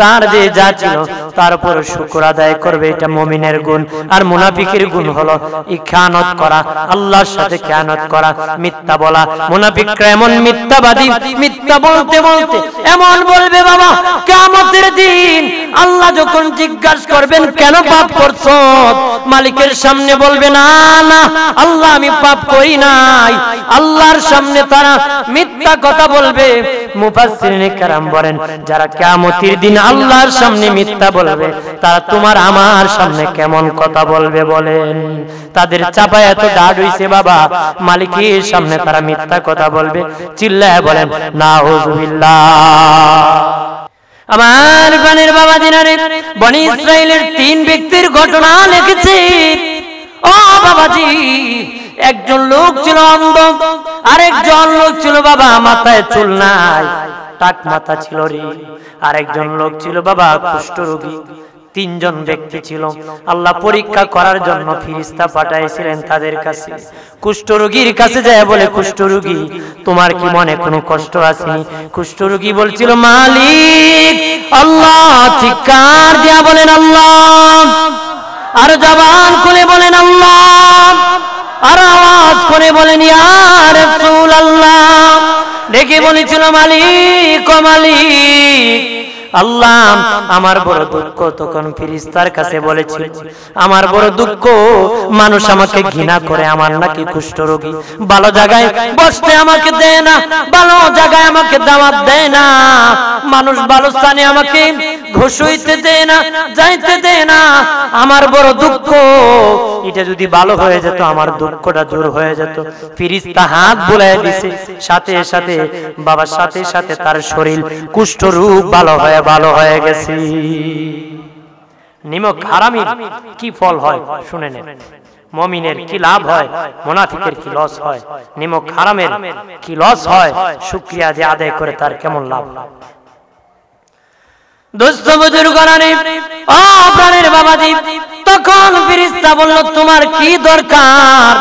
তার যে যা ছিল তার উপর শুকর আদায় করবে, এটা মুমিনের গুণ। আর মুনাফিকের গুণ হলো খেয়ানত করা, আল্লাহর সাথে খেয়ানত করা, মিথ্যা বলা। মুনাফিকরা এমন মিথ্যাবাদী, মিথ্যা বলতে বলতে এমন বলবে বাবা, কিয়ামতের দিন আল্লাহ যখন জিজ্ঞাসা করবেন কেন পাপ করছো, মালিকের সামনে বলবে না না আল্লাহ আমি পাপ করি নাই। আল্লাহর সামনে তারা মিথ্যা কথা বলবে। মুফাসসিরিনে কেরাম বলেন, যারা কিয়ামতের দিন আল্লাহর সামনে মিথ্যা বলবে, তারা তোমার আমার সামনে কেমন কথা বলবে বলেন? তাদের চাপায় এত দাঁড় হইছে বাবা, মালিকের সামনে তারা মিথ্যা কথা বলবে। চিল্লায় বলেন নাউযুবিল্লাহ। আমার গানের বাবা দিনারে বনি ইসরাইলের 3 ব্যক্তির ঘটনা লিখেছে। ও বাবাজি, একজন লোক ছিল অন্ধ, আরেকজন লোক ছিল বাবা মাথায় চুল নাই, টাক মাথা ছিল রে। আরেকজন লোক ছিল বাবা কুষ্ঠরোগী। 3 জন ব্যক্তি ছিল। আল্লাহ পরীক্ষা করার জন্য ফেরেশতা পাঠাইছিলেন তাদের কাছে। কুষ্ঠরোগীর কাছে যায় বলে, কুষ্ঠরোগী তোমার কি মনে কোনো কষ্ট আছে? কুষ্ঠরোগী বলছিল, মালিক আল্লাহ। চিৎকার দিয়া বলেন আল্লাহ, আর জবান খুলে বলেন আল্লাহ, আর আওয়াজ করে বলেন ইয়া রাসূলুল্লাহ। ডেকে বলেছিল, মালিক ও মালিক আল্লাহ, আমার বড় দুঃখ। তখন ফেরেশতার কাছে বলেছিল, আমার বড় দুঃখ, মানুষ আমাকে ঘৃণা করে, আমার নাকি কুষ্ঠরোগী, ভালো জায়গায় বসতে আমাকে দেয় না, ভালো জায়গায় আমাকে দাওয়াত দেয় না, মানুষ ভালো স্থানে আমাকে ঘুষ হইতে দেয় না, যাইতে দেয় না, আমার বড় দুঃখ। এটা যদি ভালো হয়ে যেত, আমার দুঃখটা দূর হয়ে যেত। ফেরেশতা হাত বুলায় দিছে, সাথে সাথে বাবা, সাথে সাথে তার শরীর কুষ্ঠরোগ ভালো হয়ে গেছে। নিমক হারামির কি ফল হয় শুনে নেন। মুমিনের কি লাভ হয়, মুনাফিকের কি লস হয়। নিমক হারামের কি লস হয়, শুকরিয়া যে আদায় করে তার কেমন লাভ। দোস্ত বুজুর্গরা রে, ও প্রাণের বাবাজি, তখন ফেরেশতা বলল তোমার কি দরকার,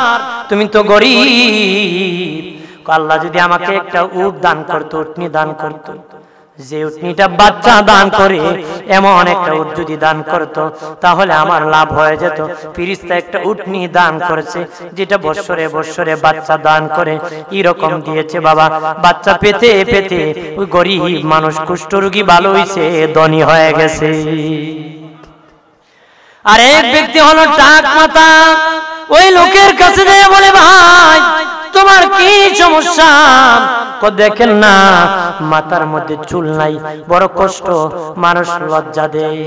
তুমি তো গরীব। আল্লাহ যদি আমাকে একটা উট দান করতো, উটনি দান করতো, যে উটনিটা বাচ্চা দান করে এমন একটা উট যদি দান করতো তাহলে আমার লাভ হয়ে যেত। ফেরেশতা একটা উটনি দান করেছে যেটা বৎসরে বৎসরে বাচ্চা দান করে, এরকম দিয়েছে বাবা। বাচ্চা পেতে পেতে ওই গরিব মানুষ কুষ্ঠরোগী ভালো হইছে, ধনী হয়ে গেছে। আর এক ব্যক্তি হলো টাক মাথা, ওই লোকের কাছে যেয়ে বলে ভাই তোমার কি সমস্যা? দেখেন না মাথার মধ্যে চুল নাই, বড় কষ্ট, মানুষ লজ্জা দেয়,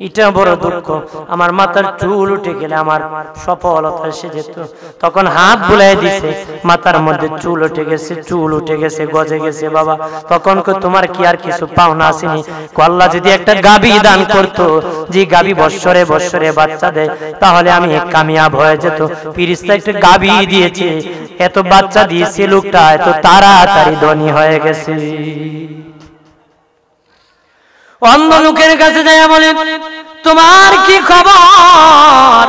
এটা বড় দুঃখ। আমার মাথার চুল উঠে গেলে আমার সফলতা এসে যেত। তখন হাত বুলাই দিছে, মাথার মধ্যে চুল উঠে গেছে, চুল উঠে গেছে, গজে গেছে বাবা। তখন তোমার কি আর কিছু পাওনা আসেনি? আল্লাহ যদি একটা গাবি দান করতো, যে গাবি বৎসরে বৎসরে বাচ্চা দেয়, তাহলে আমি কামিয়াব হয়ে যেত। ফেরেশতা একটা গাবি দিয়েছে, এত বাচ্চা দিয়েছে, লোকটা এত তাড়াতাড়ি ধনী হয়ে গেছে। অন্ধ লোকের কাছে যায় বলে তোমার কি খবর,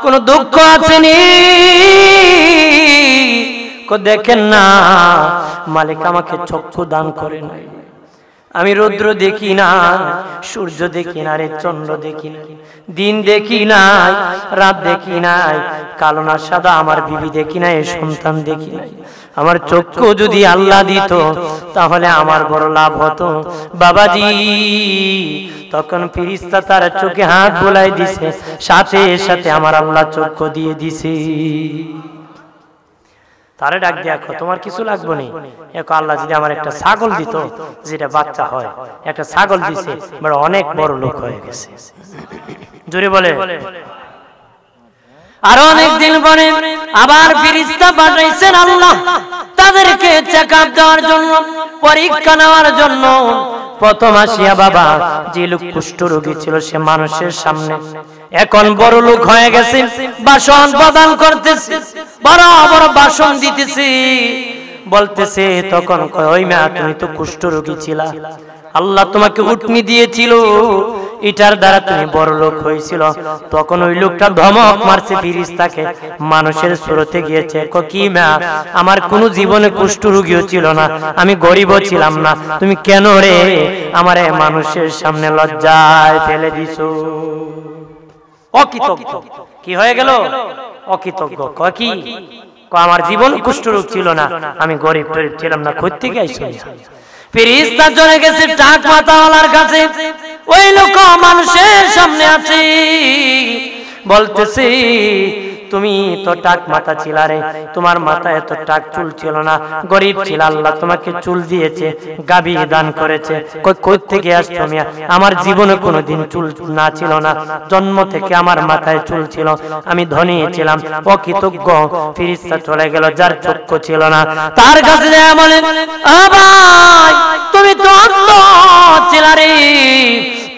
কোন দুঃখ আসেনি? দেখেন না মালিক আমাকে চক্ষু দান করে নাই, আমি রৌদ্র দেখি না, সূর্য দেখি না, রে চন্দ্র দেখি না, দিন দেখি নাই, রাত দেখি নাই, কালো না সাদা আমার বিবি দেখি নাই, সন্তান দেখি নাই। আমার চক্ষু যদি আল্লাহ দিত তাহলে আমার বড় লাভ হতো বাবাজি। তখন ফেরেশতা তার চোখে হাত বুলাই দিছে, সাথে সাথে আমার আল্লাহ চক্ষু দিয়ে দিছে। তারে ডাক দিয়া তোমার কিছু লাগবে না, এক আল্লাহ যদি আমার একটা ছাগল দিত যেটা বাচ্চা হয়, একটা ছাগল দিছে, অনেক বড় লোক হয়ে গেছে। জোরে বলে। আর অনেক দিন পরে আবার ফেরেশতা পাঠাইছেন আল্লাহ তাদেরকে চেকআপ দেওয়ার জন্য, পরীক্ষা নেওয়ার জন্য। প্রথম আসিয়া বাবা যে লোক কুষ্ঠরোগী ছিল সে মানুষের সামনে এখন বড় লোক হয়ে গেছে, ভাষণ প্রদান করতেছে, বড় বড় ভাষণ দিতেছে, বলতেছে। তখন ওই মা তুমি তো কুষ্ঠরোগী ছিলা, আল্লাহ তোমাকে উটনি দিয়েছিল, এটার দ্বারা তুমি বড় লোক হয়েছিল। তখন ওই লোকটা ধমক মারছে ফেরেশতাকে, মানুষের সুরতে গিয়েছে, কি মা আমার কোন জীবনে কুষ্ঠরোগীও ছিল না, আমি গরিবও ছিলাম না, তুমি কেন রে আমারে মানুষের সামনে লজ্জায় ফেলে দিছো? অকৃতজ্ঞ। কি হয়ে গেল? অকৃতজ্ঞ। কি আমার জীবন কুষ্ঠরোগ ছিল না, আমি গরিব টরিব ছিলাম না, কই থেকে আইছো? ফেরেশতা চলে গেছে টাক মাথাওয়ালার কাছে, ওই লোক মানুষের সামনে আছে, বলতেছে তুমি তো টাক মাথা ছিলা রে, তোমার মাথায় এত টাক চুল ছিল না, গরিব ছিল, আল্লাহ তোমাকে চুল দিয়েছে, গাবি দান করেছে, কই থেকে আসছো মিয়া? আমার জীবনে কোনোদিন চুল না ছিল না, জন্ম থেকে আমার মাথায় চুল ছিল, আমি ধনী ছিলাম। অকৃতজ্ঞ। ফেরেশতা চলে গেল, যার চক্ষু ছিল না তার কাছে যায় বলে ভাই তুমি তো অন্ধ ছিলা রে,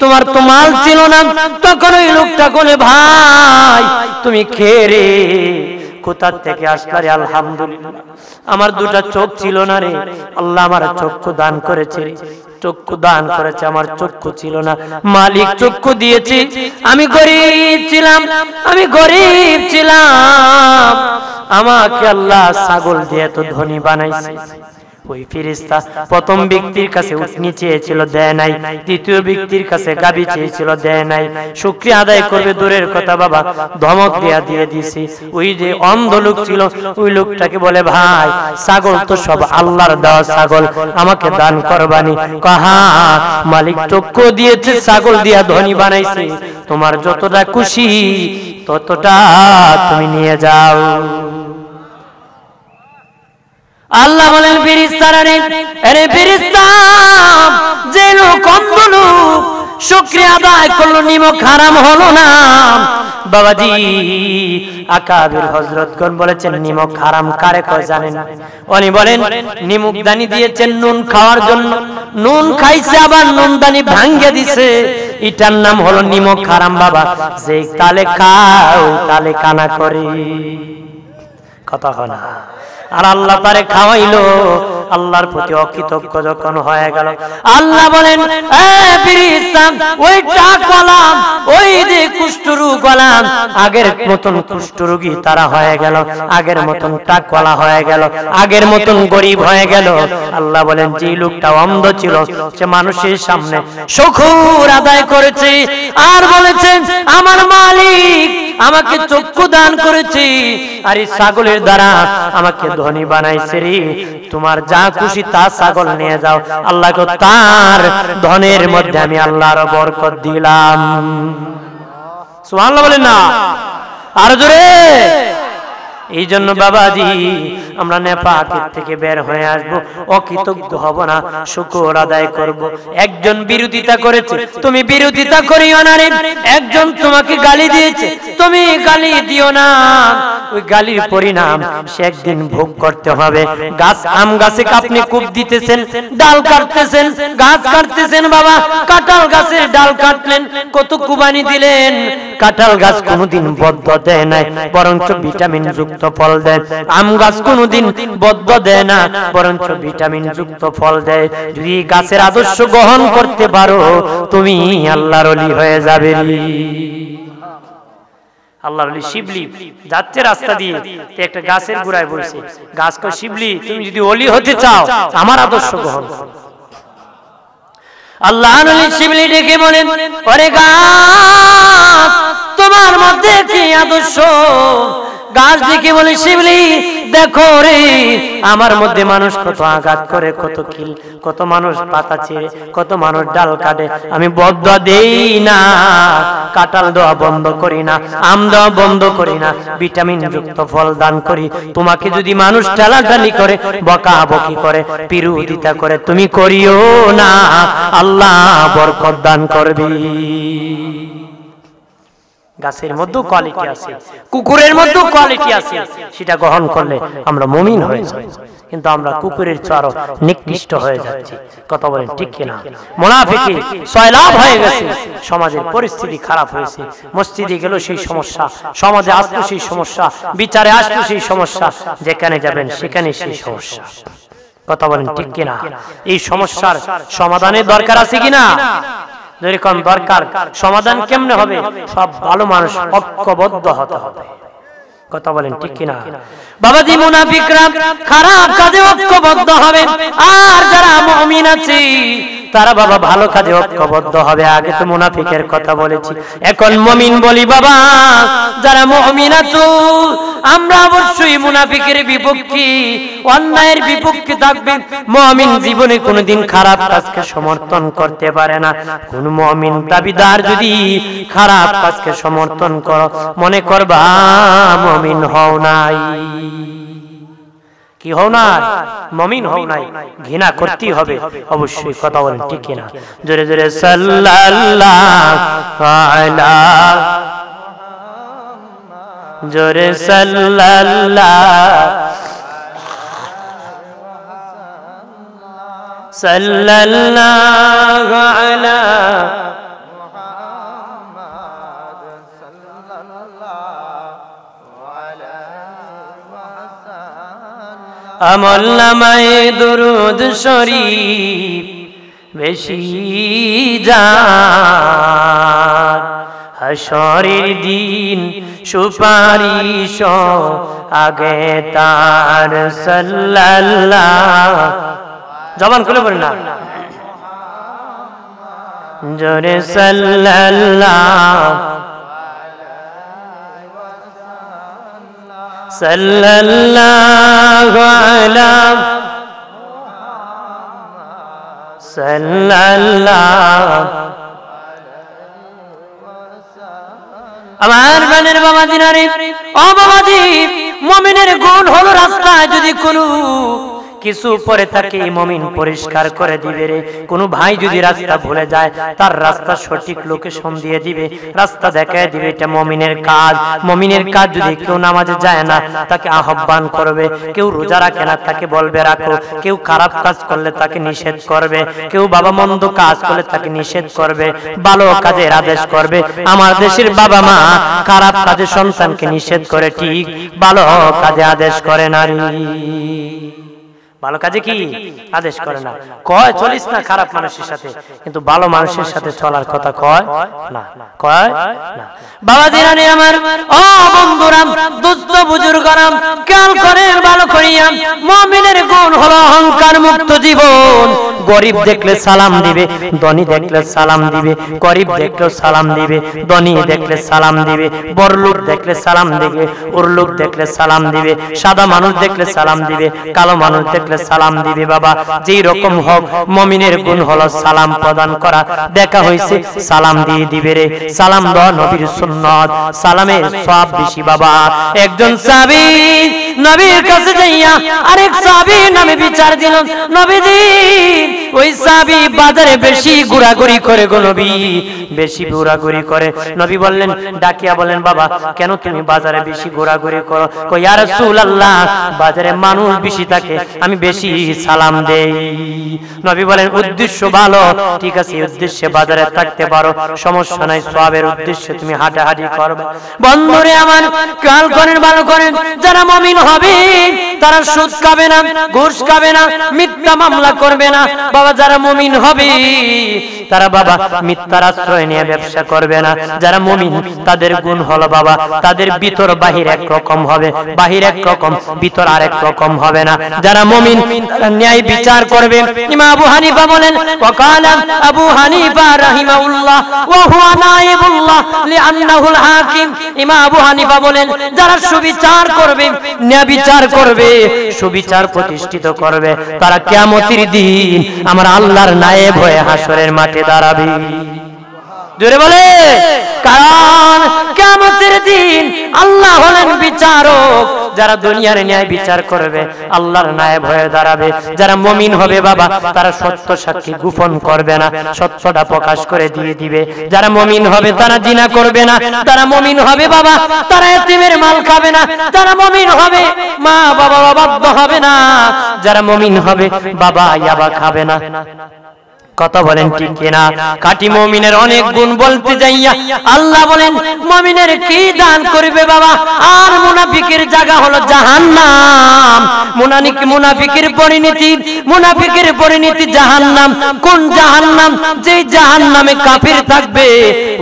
তোমার তো মাল ছিল না। তখন ওই লোকটা বলে ভাই তুমি খেয়ে রে কোথা থেকে আসলা রে? আলহামদুলিল্লাহ আমার দুটা চোখ ছিল না রে, আল্লাহ আমার চক্ষু দান করেছে, চক্ষু দান করেছে, আমার চক্ষু ছিল না, মালিক চক্ষু দিয়েছে। আমি গরিব ছিলাম, আমি গরিব ছিলাম, আমাকে আল্লাহ ছাগল দিয়ে তো ধনী বানাইছে। ওই ফেরেশতা প্রথম ব্যক্তির কাছে উটনি চেয়েছিল, দেয় নাই। দ্বিতীয় ব্যক্তির কাছে গাবি চেয়েছিল, দেয় নাই। শুকরিয়া আদায় করবে দূরের কথা বাবা, ধমক দিয়ে দিয়েছি। ওই যে অন্ধ লোক ছিল ওই লোকটাকে বলে ভাই ছাগল তো সব আল্লাহর দেওয়া ছাগল, আমাকে দান করবানি? কাহা মালিক চক্ষু দিয়েছে, ছাগল দিয়া ধনী বানাইছে, তোমার যতটা খুশি ততটা তুমি নিয়ে যাও। আল্লাহ বলেন ফেরেশতারা রে, আরে ফেরেশতা যে লোক অন্ধ লোক শুকরিয়া আদায় করলো, নিমক হারাম হলো না। বাবাজি আকাবির হযরতগণ বলেছেন নিমক হারাম কারে কয় জানেন? উনি বলেন নিমক দানি দিয়েছেন নুন খাওয়ার জন্য, নুন খাইছে আবার নুন দানি ভাঙ্গে দিছে, এটার নাম হলো নিমক হারাম। বাবা যে তালে খাও তালে কানা করে, কথা হয় না। আর আল্লাহ তারে খাওয়াইলো, আল্লাহর প্রতি অকৃতজ্ঞ যখন হয়ে গেল, আল্লাহ বলেন ফেরেশতা ওই টাকওয়ালা ওই যে কুষ্ঠরোগ ওয়ালা আগের মতন কুষ্ঠরোগী তারা হয়ে গেল, আগের মতন টাকওয়ালা হয়ে গেল, আগের মতন গরিব হয়ে গেল। আল্লাহ বলেন যে লোকটা অন্ধ ছিল সে মানুষের সামনে শুকর আদায় করেছে আর বলেছে আমার মালিক আমাকে চক্ষু দান করেছে আর এই ছাগলের দ্বারা আমাকে ধনী বানাইছে রে, তোমার যা খুশি তা ছাগল নিয়ে যাও, আল্লাহকে তার ধনের মধ্যে আমি আল্লাহর বরকত দিলাম। সুবহানাল্লাহ বলেন না আর জোরে। এই জন্য বাবাজি আমরা নেপাকের থেকে বের হয়ে আসবো, অকৃতজ্ঞ হব না, শুকর আদায় করব। একজন বিরোধিতা করেছে তুমি বিরোধিতা করিও না রে, একজন তোমাকে গালি দিয়েছে তুমি গালি দিও না, ওই গালির পরিণাম সে একদিন ভোগ করতে হবে। গাছ আম গাছে আপনি কূপ দিতেছেন, ডাল কাটতেছেন, গাছ কাটতেছেন, বাবা কাঁঠাল গাছের ডাল কাটলেন, কত কুবানি দিলেন, কাঁঠাল গাছ কোনোদিন বদ্ধ দেয় নাই, বরঞ্চ ভিটামিন যুক্ত ফল দেয়। আম গাছ কোনোদিন বদ্ধ দেয় না, বরঞ্চ ভিটামিন যুক্ত ফল দেয়। যদি গাছের আদর্শ গ্রহণ করতে পারো তুমি আল্লাহর ওলি হয়ে যাবে। আল্লাহর ওলি শিবলি যাচ্ছে রাস্তা দিয়ে, একটা গাছের গোড়ায় বসে, গাছ কয় শিবলি তুমি যদি ওলি হতে চাও আমার আদর্শ গ্রহণ করো। আল্লাহর ওলি শিবলি ডেকে বলেন ওরে গাছ তোমার মধ্যে কি আদর্শ? গাছ দেখে বলে শিবলি দেখো রে আমার মধ্যে মানুষ কত আঘাত করে, কত কিল, কত মানুষ পাতা ছিঁড়ে, কত মানুষ ডাল কাটে, আমি বদ্ধ দেই না, কাঁঠাল দেওয়া বন্ধ করি না, আম দেওয়া বন্ধ করি না, ভিটামিন যুক্ত ফল দান করি। তোমাকে যদি মানুষ ঠেলাঠালি করে, বকাবকি করে, বিরোধিতা করে, তুমি করিও না, আল্লাহ বরকত দান করবি। গাছের মধ্যে কোয়ালিটি আছে, কুকুরের মধ্যে কোয়ালিটি আছে, সেটা গ্রহণ করলে আমরা মুমিন হয়ে যাই। কিন্তু আমরা কুকুরের চেয়ে নিকৃষ্ট হয়ে যাচ্ছি, কথা বলেন ঠিক কিনা? মুনাফিকি সয়লাভ হয়ে গেছে, সমাজের পরিস্থিতি খারাপ হয়েছে, মসজিদে গেল সেই সমস্যা, সমাজে আসলো সেই সমস্যা, বিচারে আসলো সেই সমস্যা, যেখানে যাবেন সেখানে সেই সমস্যা, কথা বলেন ঠিক কিনা? এই সমস্যার সমাধানের দরকার আছে কিনা? যেরকম দরকার সমাধান কেমনে হবে? সব ভালো মানুষ ঐক্যবদ্ধ হতে হবে, কথা বলেন ঠিক কিনা? বাবাজি মুনাফিকরা খারাপ কাজে ঐক্যবদ্ধ হবে, আর যারা মুমিন আছে তারা বাবা ভালো কাজে ঐক্যবদ্ধ হবে। আগে তো মুনাফিকের কথা বলেছি, এখন মুমিন বলি। বাবা যারা মুমিন আছো আমরা অবশ্যই মুনাফিকের বিপক্ষে, অন্যায়ের বিপক্ষে থাকবে। মুমিন জীবনে কোনোদিন খারাপ কাজকে সমর্থন করতে পারে না। কোন মুমিন দাবিদার যদি খারাপ কাজকে সমর্থন করো, মনে করবা মুমিন হও নাই। কি হও না? মুমিন হও নাই, ঘৃণা করতেই হবে অবশ্যই, কথা বলেন ঠিক কিনা? জোরে জোরে সাল্লাল্লাহু আলা, জোরে সাল্লাল্লাহু আলা আমল নামায়ে দুরুদ শরীফ বেশি যার, হাশরের দিন সুপারিশ আগে তার। সাল্লাল্লাহু, জবান খুলে বলেন না, জোরে সাল্লাল্লাহু সাল্লাল্লাহু আলা সাল্লাল্লাহু। আমার প্রাণের বাবাজি নারী, ও বাবাজি, মুমিনের গুণ হলো রাস্তায় যদি কোনো কিছু পরে থাকে মুমিন পরিষ্কার করে দিবে রে। কোন ভাই যদি রাস্তা ভুলে যায় তার রাস্তা সঠিক লোকেশন দিয়ে দিবে, রাস্তা দেখায় দিবে, এটা মুমিনের কাজ। মুমিনের কাজ যদি কেউ নামাজে যায় না তাকে আহ্বান করবে, কেউ রোজা রাখে না তাকে বলবে রাখো, কেউ খারাপ কাজ করলে তাকে নিষেধ করবে, কেউ বাবা মন্দ কাজ করলে তাকে নিষেধ করবে, ভালো কাজের আদেশ করবে। আমার দেশের বাবা মা খারাপ কাজে সন্তানকে নিষেধ করে, ঠিক ভালো কাজে আদেশ করে নারী। ভালো কাজে কি আদেশ করে না, কয় চলিস না খারাপ মানুষের সাথে, কিন্তু ভালো মানুষের সাথে চলার কথা কয় না, কয় না। বাবা জিরানি আমার, ও বন্ধুরা, দুস্থ বুজুর্গরাম, খেয়াল করেন ভালো করিয়া, মুমিনের গুণ হলো অহংকার মুক্ত জীবন। গরিব দেখলে সালাম দিবে, ধনী দেখলে সালাম দিবে, গরিব দেখলে সালাম দিবে, ধনী দেখলে সালাম দিবে, বড়লোক দেখলে সালাম দিবে, উরলোক দেখলে সালাম দিবে, সাদা মানুষ দেখলে সালাম দিবে, কালো মানুষ দেখলে সালাম দিবে। বাবা যেই রকম হোক, মুমিনের গুণ হলো সালাম প্রদান করা। দেখা হইছে সালাম দিয়ে দিবে রে, সালাম দেওয়া নবীর সুন্নাত, সালামের সওয়াব বেশি। বাবা একজন সাহাবী নবীর কাছে যাইয়া আরেক সাহাবীর নামে বিচার দিল, নবীজি ওই সাহাবী বাজারে বেশি ঘোরাঘুরি করে গো নবী, বেশি ঘোরাঘুরি করে। নবী বললেন, ডাকিয়া বলেন, বাবা কেন তুমি বাজারে বেশি ঘোরাঘুরি করো? কই ইয়া রাসূলুল্লাহ, বাজারে মানুষ বেশি থাকে, আমি বেশি সালাম দেই। নবী বলেন, উদ্দেশ্য ভালো, ঠিক আছে, উদ্দেশ্যে বাজারে থাকতে পারো, সমস্যা নাই, সওয়াবের উদ্দেশ্যে তুমি হাঁটাহাঁটি করবে। বন্ধুরে আমার, খেয়াল করেন ভালো করেন, যারা মুমিন হবে তারা সুদ খাবে না, ঘুষ খাবে না, মিথ্যা মামলা করবে না। বাবা যারা মুমিন হবে তারা বাবা মিথ্যার আশ্রয় নিয়ে ব্যবসা করবে না। যারা মুমিন তাদের গুণ হলো বাবা, তাদের ভিতর বাহির এক রকম হবে, বাহির এক রকম, ভিতর আরেক রকম হবে না। যারা মুমিন ন্যায় বিচার করবে। ইমাম আবু হানিফা বলেন, ওয়াকালা আবু হানিফা রাহিমাহুল্লাহ ওয়া হুয়া নায়েবুল্লাহ লিআন্নাহুল হাকিম। ইমাম আবু হানিফা বলেন, যারা সুবিচার করবে, ন্যায় বিচার করবে, সুবিচার প্রতিষ্ঠিত করবে, তারা কিয়ামতের দিন আমার আল্লাহর নায়েব হয়ে হাসরের মাঠে দাঁড়াবে। জোরে বলে, কারণ কিয়ামতের দিন আল্লাহ হলেন বিচারক। যারা দুনিয়ার ন্যায় বিচার করবে আল্লাহর নায়েব হয়ে দাঁড়াবে। যারা মুমিন হবে বাবা, তারা সত্য সাক্ষী গোপন করবে না, সত্যটা প্রকাশ করে দিয়ে দিবে। যারা মুমিন হবে তারা জিনা করবে না, তারা মুমিন হবে বাবা, তারা এতিমের মাল খাবে না, যারা মুমিন হবে মা বাবা অবাধ্য হবে না, যারা মুমিন হবে বাবা ইয়াবা খাবে না। কথা বলেন ঠিক কিনা? খাঁটি মুমিনের অনেক গুণ বলতে যাইয়া আল্লাহ বলেন, মুমিনের কি দান করবে বাবা, আর মুনাফিকের জায়গা হলো জাহান্নাম। মুনাফিকের পরিণতি জাহান্নাম। কোন জাহান্নাম? যেই জাহান্নামে কাফির থাকবে,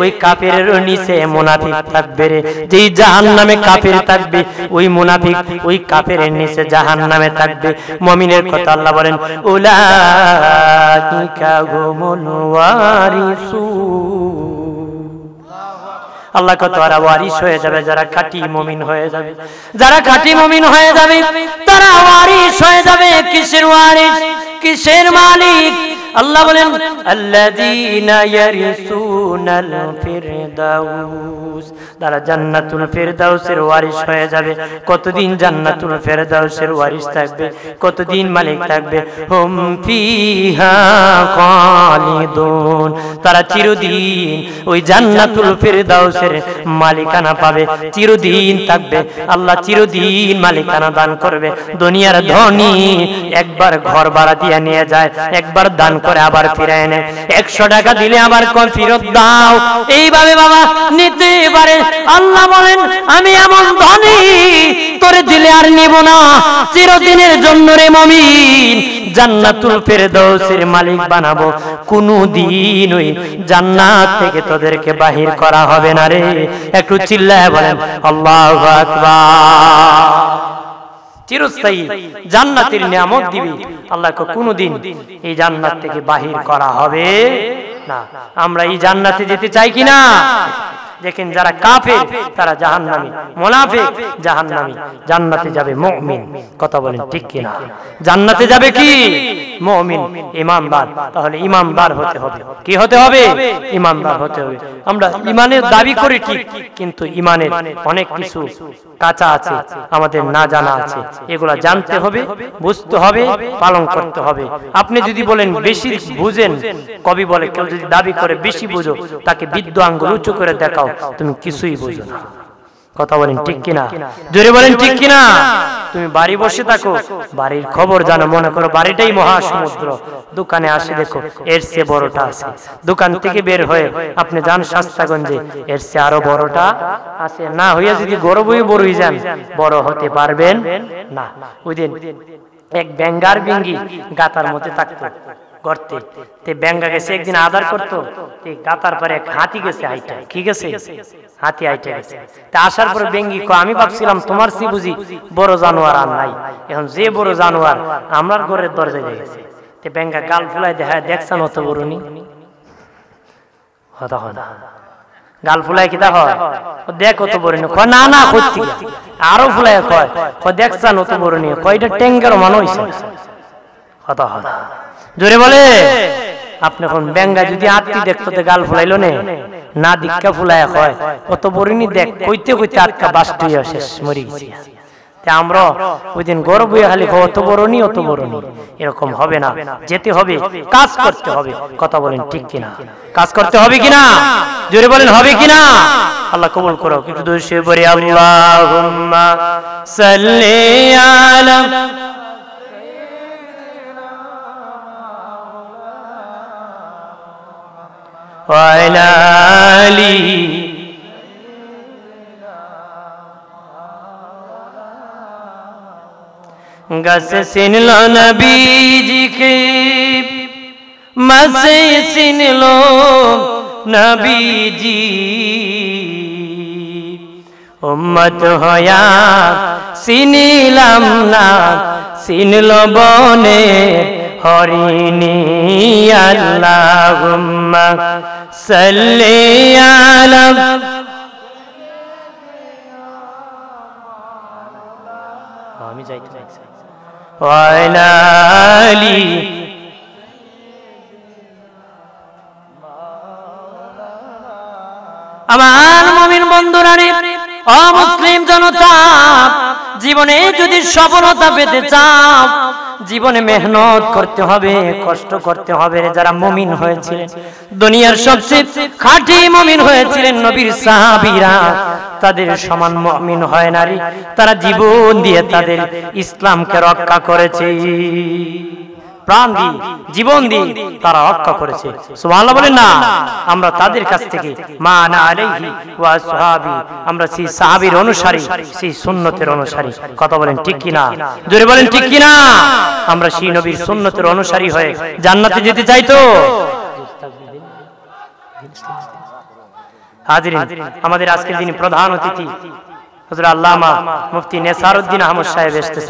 ওই কাফিরের নিচে মুনাফিক থাকবে রে। যেই জাহান্নামে কাফির থাকবে, ওই মুনাফিক ওই কাফিরের নিচে জাহান্নামে থাকবে। মুমিনের কথা আল্লাহ বলেন, উলাইকা হুমুল ওয়ারিসুন। আল্লাহ কত তারা ওয়ারিস হয়ে যাবে, যারা খাঁটি মুমিন হয়ে যাবে। যারা খাঁটি মুমিন হয়ে যাবে তারা ওয়ারিস হয়ে যাবে। কিসের ওয়ারিস? কিসের মালিক? আল্লাহ বলেন, আল্লাযীনা ইয়ারিসুনাল ফিরদাউস, তারা জান্নাতুল ফিরদাউসের ওয়ারিস হয়ে যাবে। কতদিন জান্নাতুল ফিরদাউসের ওয়ারিস থাকবে? কতদিন মালিক থাকবে? হুম ফিহা খালিদুন, তারা চিরদিন ওই জান্নাতুল ফিরদাউসের মালিকানা পাবে, চিরদিন থাকবে। আল্লাহ চিরদিন মালিকানা দান করবে। দুনিয়ার ধনী একবার ঘর ভাড়া দিয়ে নিয়ে যায়, একবার দান করে আবার ফিরায় নেয়। 100 টাকা দিলে আবার কোন ফেরত দাও, এইভাবে বাবা নিতে পারে। আল্লাহ বলেন, আমি এমন ধনী তোরে দিলে আর নিব না, চিরদিনের জন্য রে মুমিন জান্নাতুল ফিরদাউসের মালিক বানাবো। কোনদিন ওই জান্নাত থেকে তোদেরকে বাহির করা হবে না রে। একটু চিল্লায় বলেন আল্লাহু আকবার। চিরস্থায়ী জান্নাতের নিয়ামত দিবে আল্লাহ, কোনদিন এই জান্নাত থেকে বাহির করা হবে না। আমরা এই জান্নাতে যেতে চাই কিনা? দেখেন, যারা কাফের তারা জাহান্নামী, মুনাফিক জাহান্নামী, জান্নাতে যাবে মুমিন। কথা বলেন ঠিক কিনা? জান্নাতে যাবে কি? মুমিন, ঈমানদার। তাহলে ঈমানদার হতে হবে। কি হতে হবে? ঈমানদার হতে হবে। আমরা ঈমানের দাবি করি ঠিক, কিন্তু ঈমানের অনেক কিছু কাঁচা আছে, আমাদের না জানা আছে। এগুলা জানতে হবে, বুঝতে হবে, পালন করতে হবে। আপনি যদি বলেন বেশি বুঝেন, কবি বলে কেউ যদি দাবি করে বেশি বুঝো, তাকে বৃদ্ধ আঙ্গুল উঁচু করে দেখাও, তুমি কিছুই বুঝো না। কথা বলেন ঠিক কিনা, জোরে বলেন ঠিক কিনা। তুমি বাড়ি বসে থাকো, বাড়ির খবর জানো, মনে করো বাড়িটাই মহাসমুদ্র, দোকানে আসে দেখো এর চেয়ে বড়টা আছে, দোকান থেকে বের হয়ে আপনি যান শাস্তাগঞ্জে, এর চেয়ে আরো বড়টা আছে, না হইয়া যদি গর্বই বড়ই যান বড় হতে পারবেন না। ওই দিন এক ব্যাঙ্গার বিঙ্গি গাতার মধ্যে থাকতো গর্তে, তে ব্যাঙ্গা গেছে একদিন আদার করতো, তে গাতার পরে এক হাতি গেছে আইটা, কি গেছে হাতি আইটা গেছে। তা আসার পরে বেঙ্গি কয় আমি ভাবছিলাম তোমার সি বুঝি বড় জানোয়ার আর নাই, এখন যে বড় জানোয়ার আমার ঘরের দরজায় গেছে। তে বেঙ্গা গাল ফুলাই দেখায় দেখছেন অত বড় নি, হতা হতা গাল ফুলাই কি হয় দেখ অত বড় নি, কয় না না করতে আরো ফুলাই কয় দেখছেন অত বড় নি, কয় এটা টেঙ্গার মানুষ হতা হতা জোরে বলে। আপনি এখন বেঙ্গা যদি আটটি দেখতো গাল ফুলাইলো না দীক্ষা ফুলাই হয় অত বড়িনি দেখ কইতে কইতে আটকা বাস্ট হইয়া শেষ মরি গেছি। আমরা ওই দিন গর্ব হয়ে খালি অত বড় নি অত বড় নি, এরকম হবে না, যেতে হবে, কাজ করতে হবে। কথা বলেন ঠিক কিনা, কাজ করতে হবে কিনা, জোরে বলেন হবে কিনা। আল্লাহ কবুল করো। একটু দূর সে বলি আল্লাহুম্মা সাল্লি আলা وعلى آله गसे सिन लो नबी जी के मसे सिन लो नबी जी उम्मत होया सिनिलाम ना सिन लो बने हरिणी अल्लाहुम्मा सल्ली अला আমি যাইতে চাইছি ওয়ালা আলি আমার মুমিন বন্ধুরা রে, অমুসলিম জনতা, জীবনে যদি সফলতা পেতে চাও জীবনে মেহনত করতে হবে, কষ্ট করতে হবে। যারা মুমিন হয়েছিলেন, দুনিয়ার সবচেয়ে খাঁটি মুমিন হয়েছিলেন নবীর সাহাবীরা, তাদের সমান মুমিন হয় না রে। তারা জীবন দিয়ে তাদের ইসলামকে রক্ষা করেছে, প্রাণ দিয়ে জীবন দিয়ে তারা রক্ষা করেছে। সুবহানাল্লাহ বলেন না। আমরা তাদের কাছ থেকে মানা আলাইহি ওয়া আসহাবি, আমরা সেই সাহাবীর অনুসারী, সেই সুন্নতের অনুসারী। কথা বলেন ঠিক কিনা, জোরে বলেন ঠিক কিনা। আমরা সেই নবীর সুন্নতের অনুসারী হয়ে জান্নাতে যেতে চাই তো। হাজিরিন, আমাদের আজকের দিনে প্রধান অতিথি হযরত আল্লামা মুফতি নেসারউদ্দিন আহমদ সাহেব এসেছেন।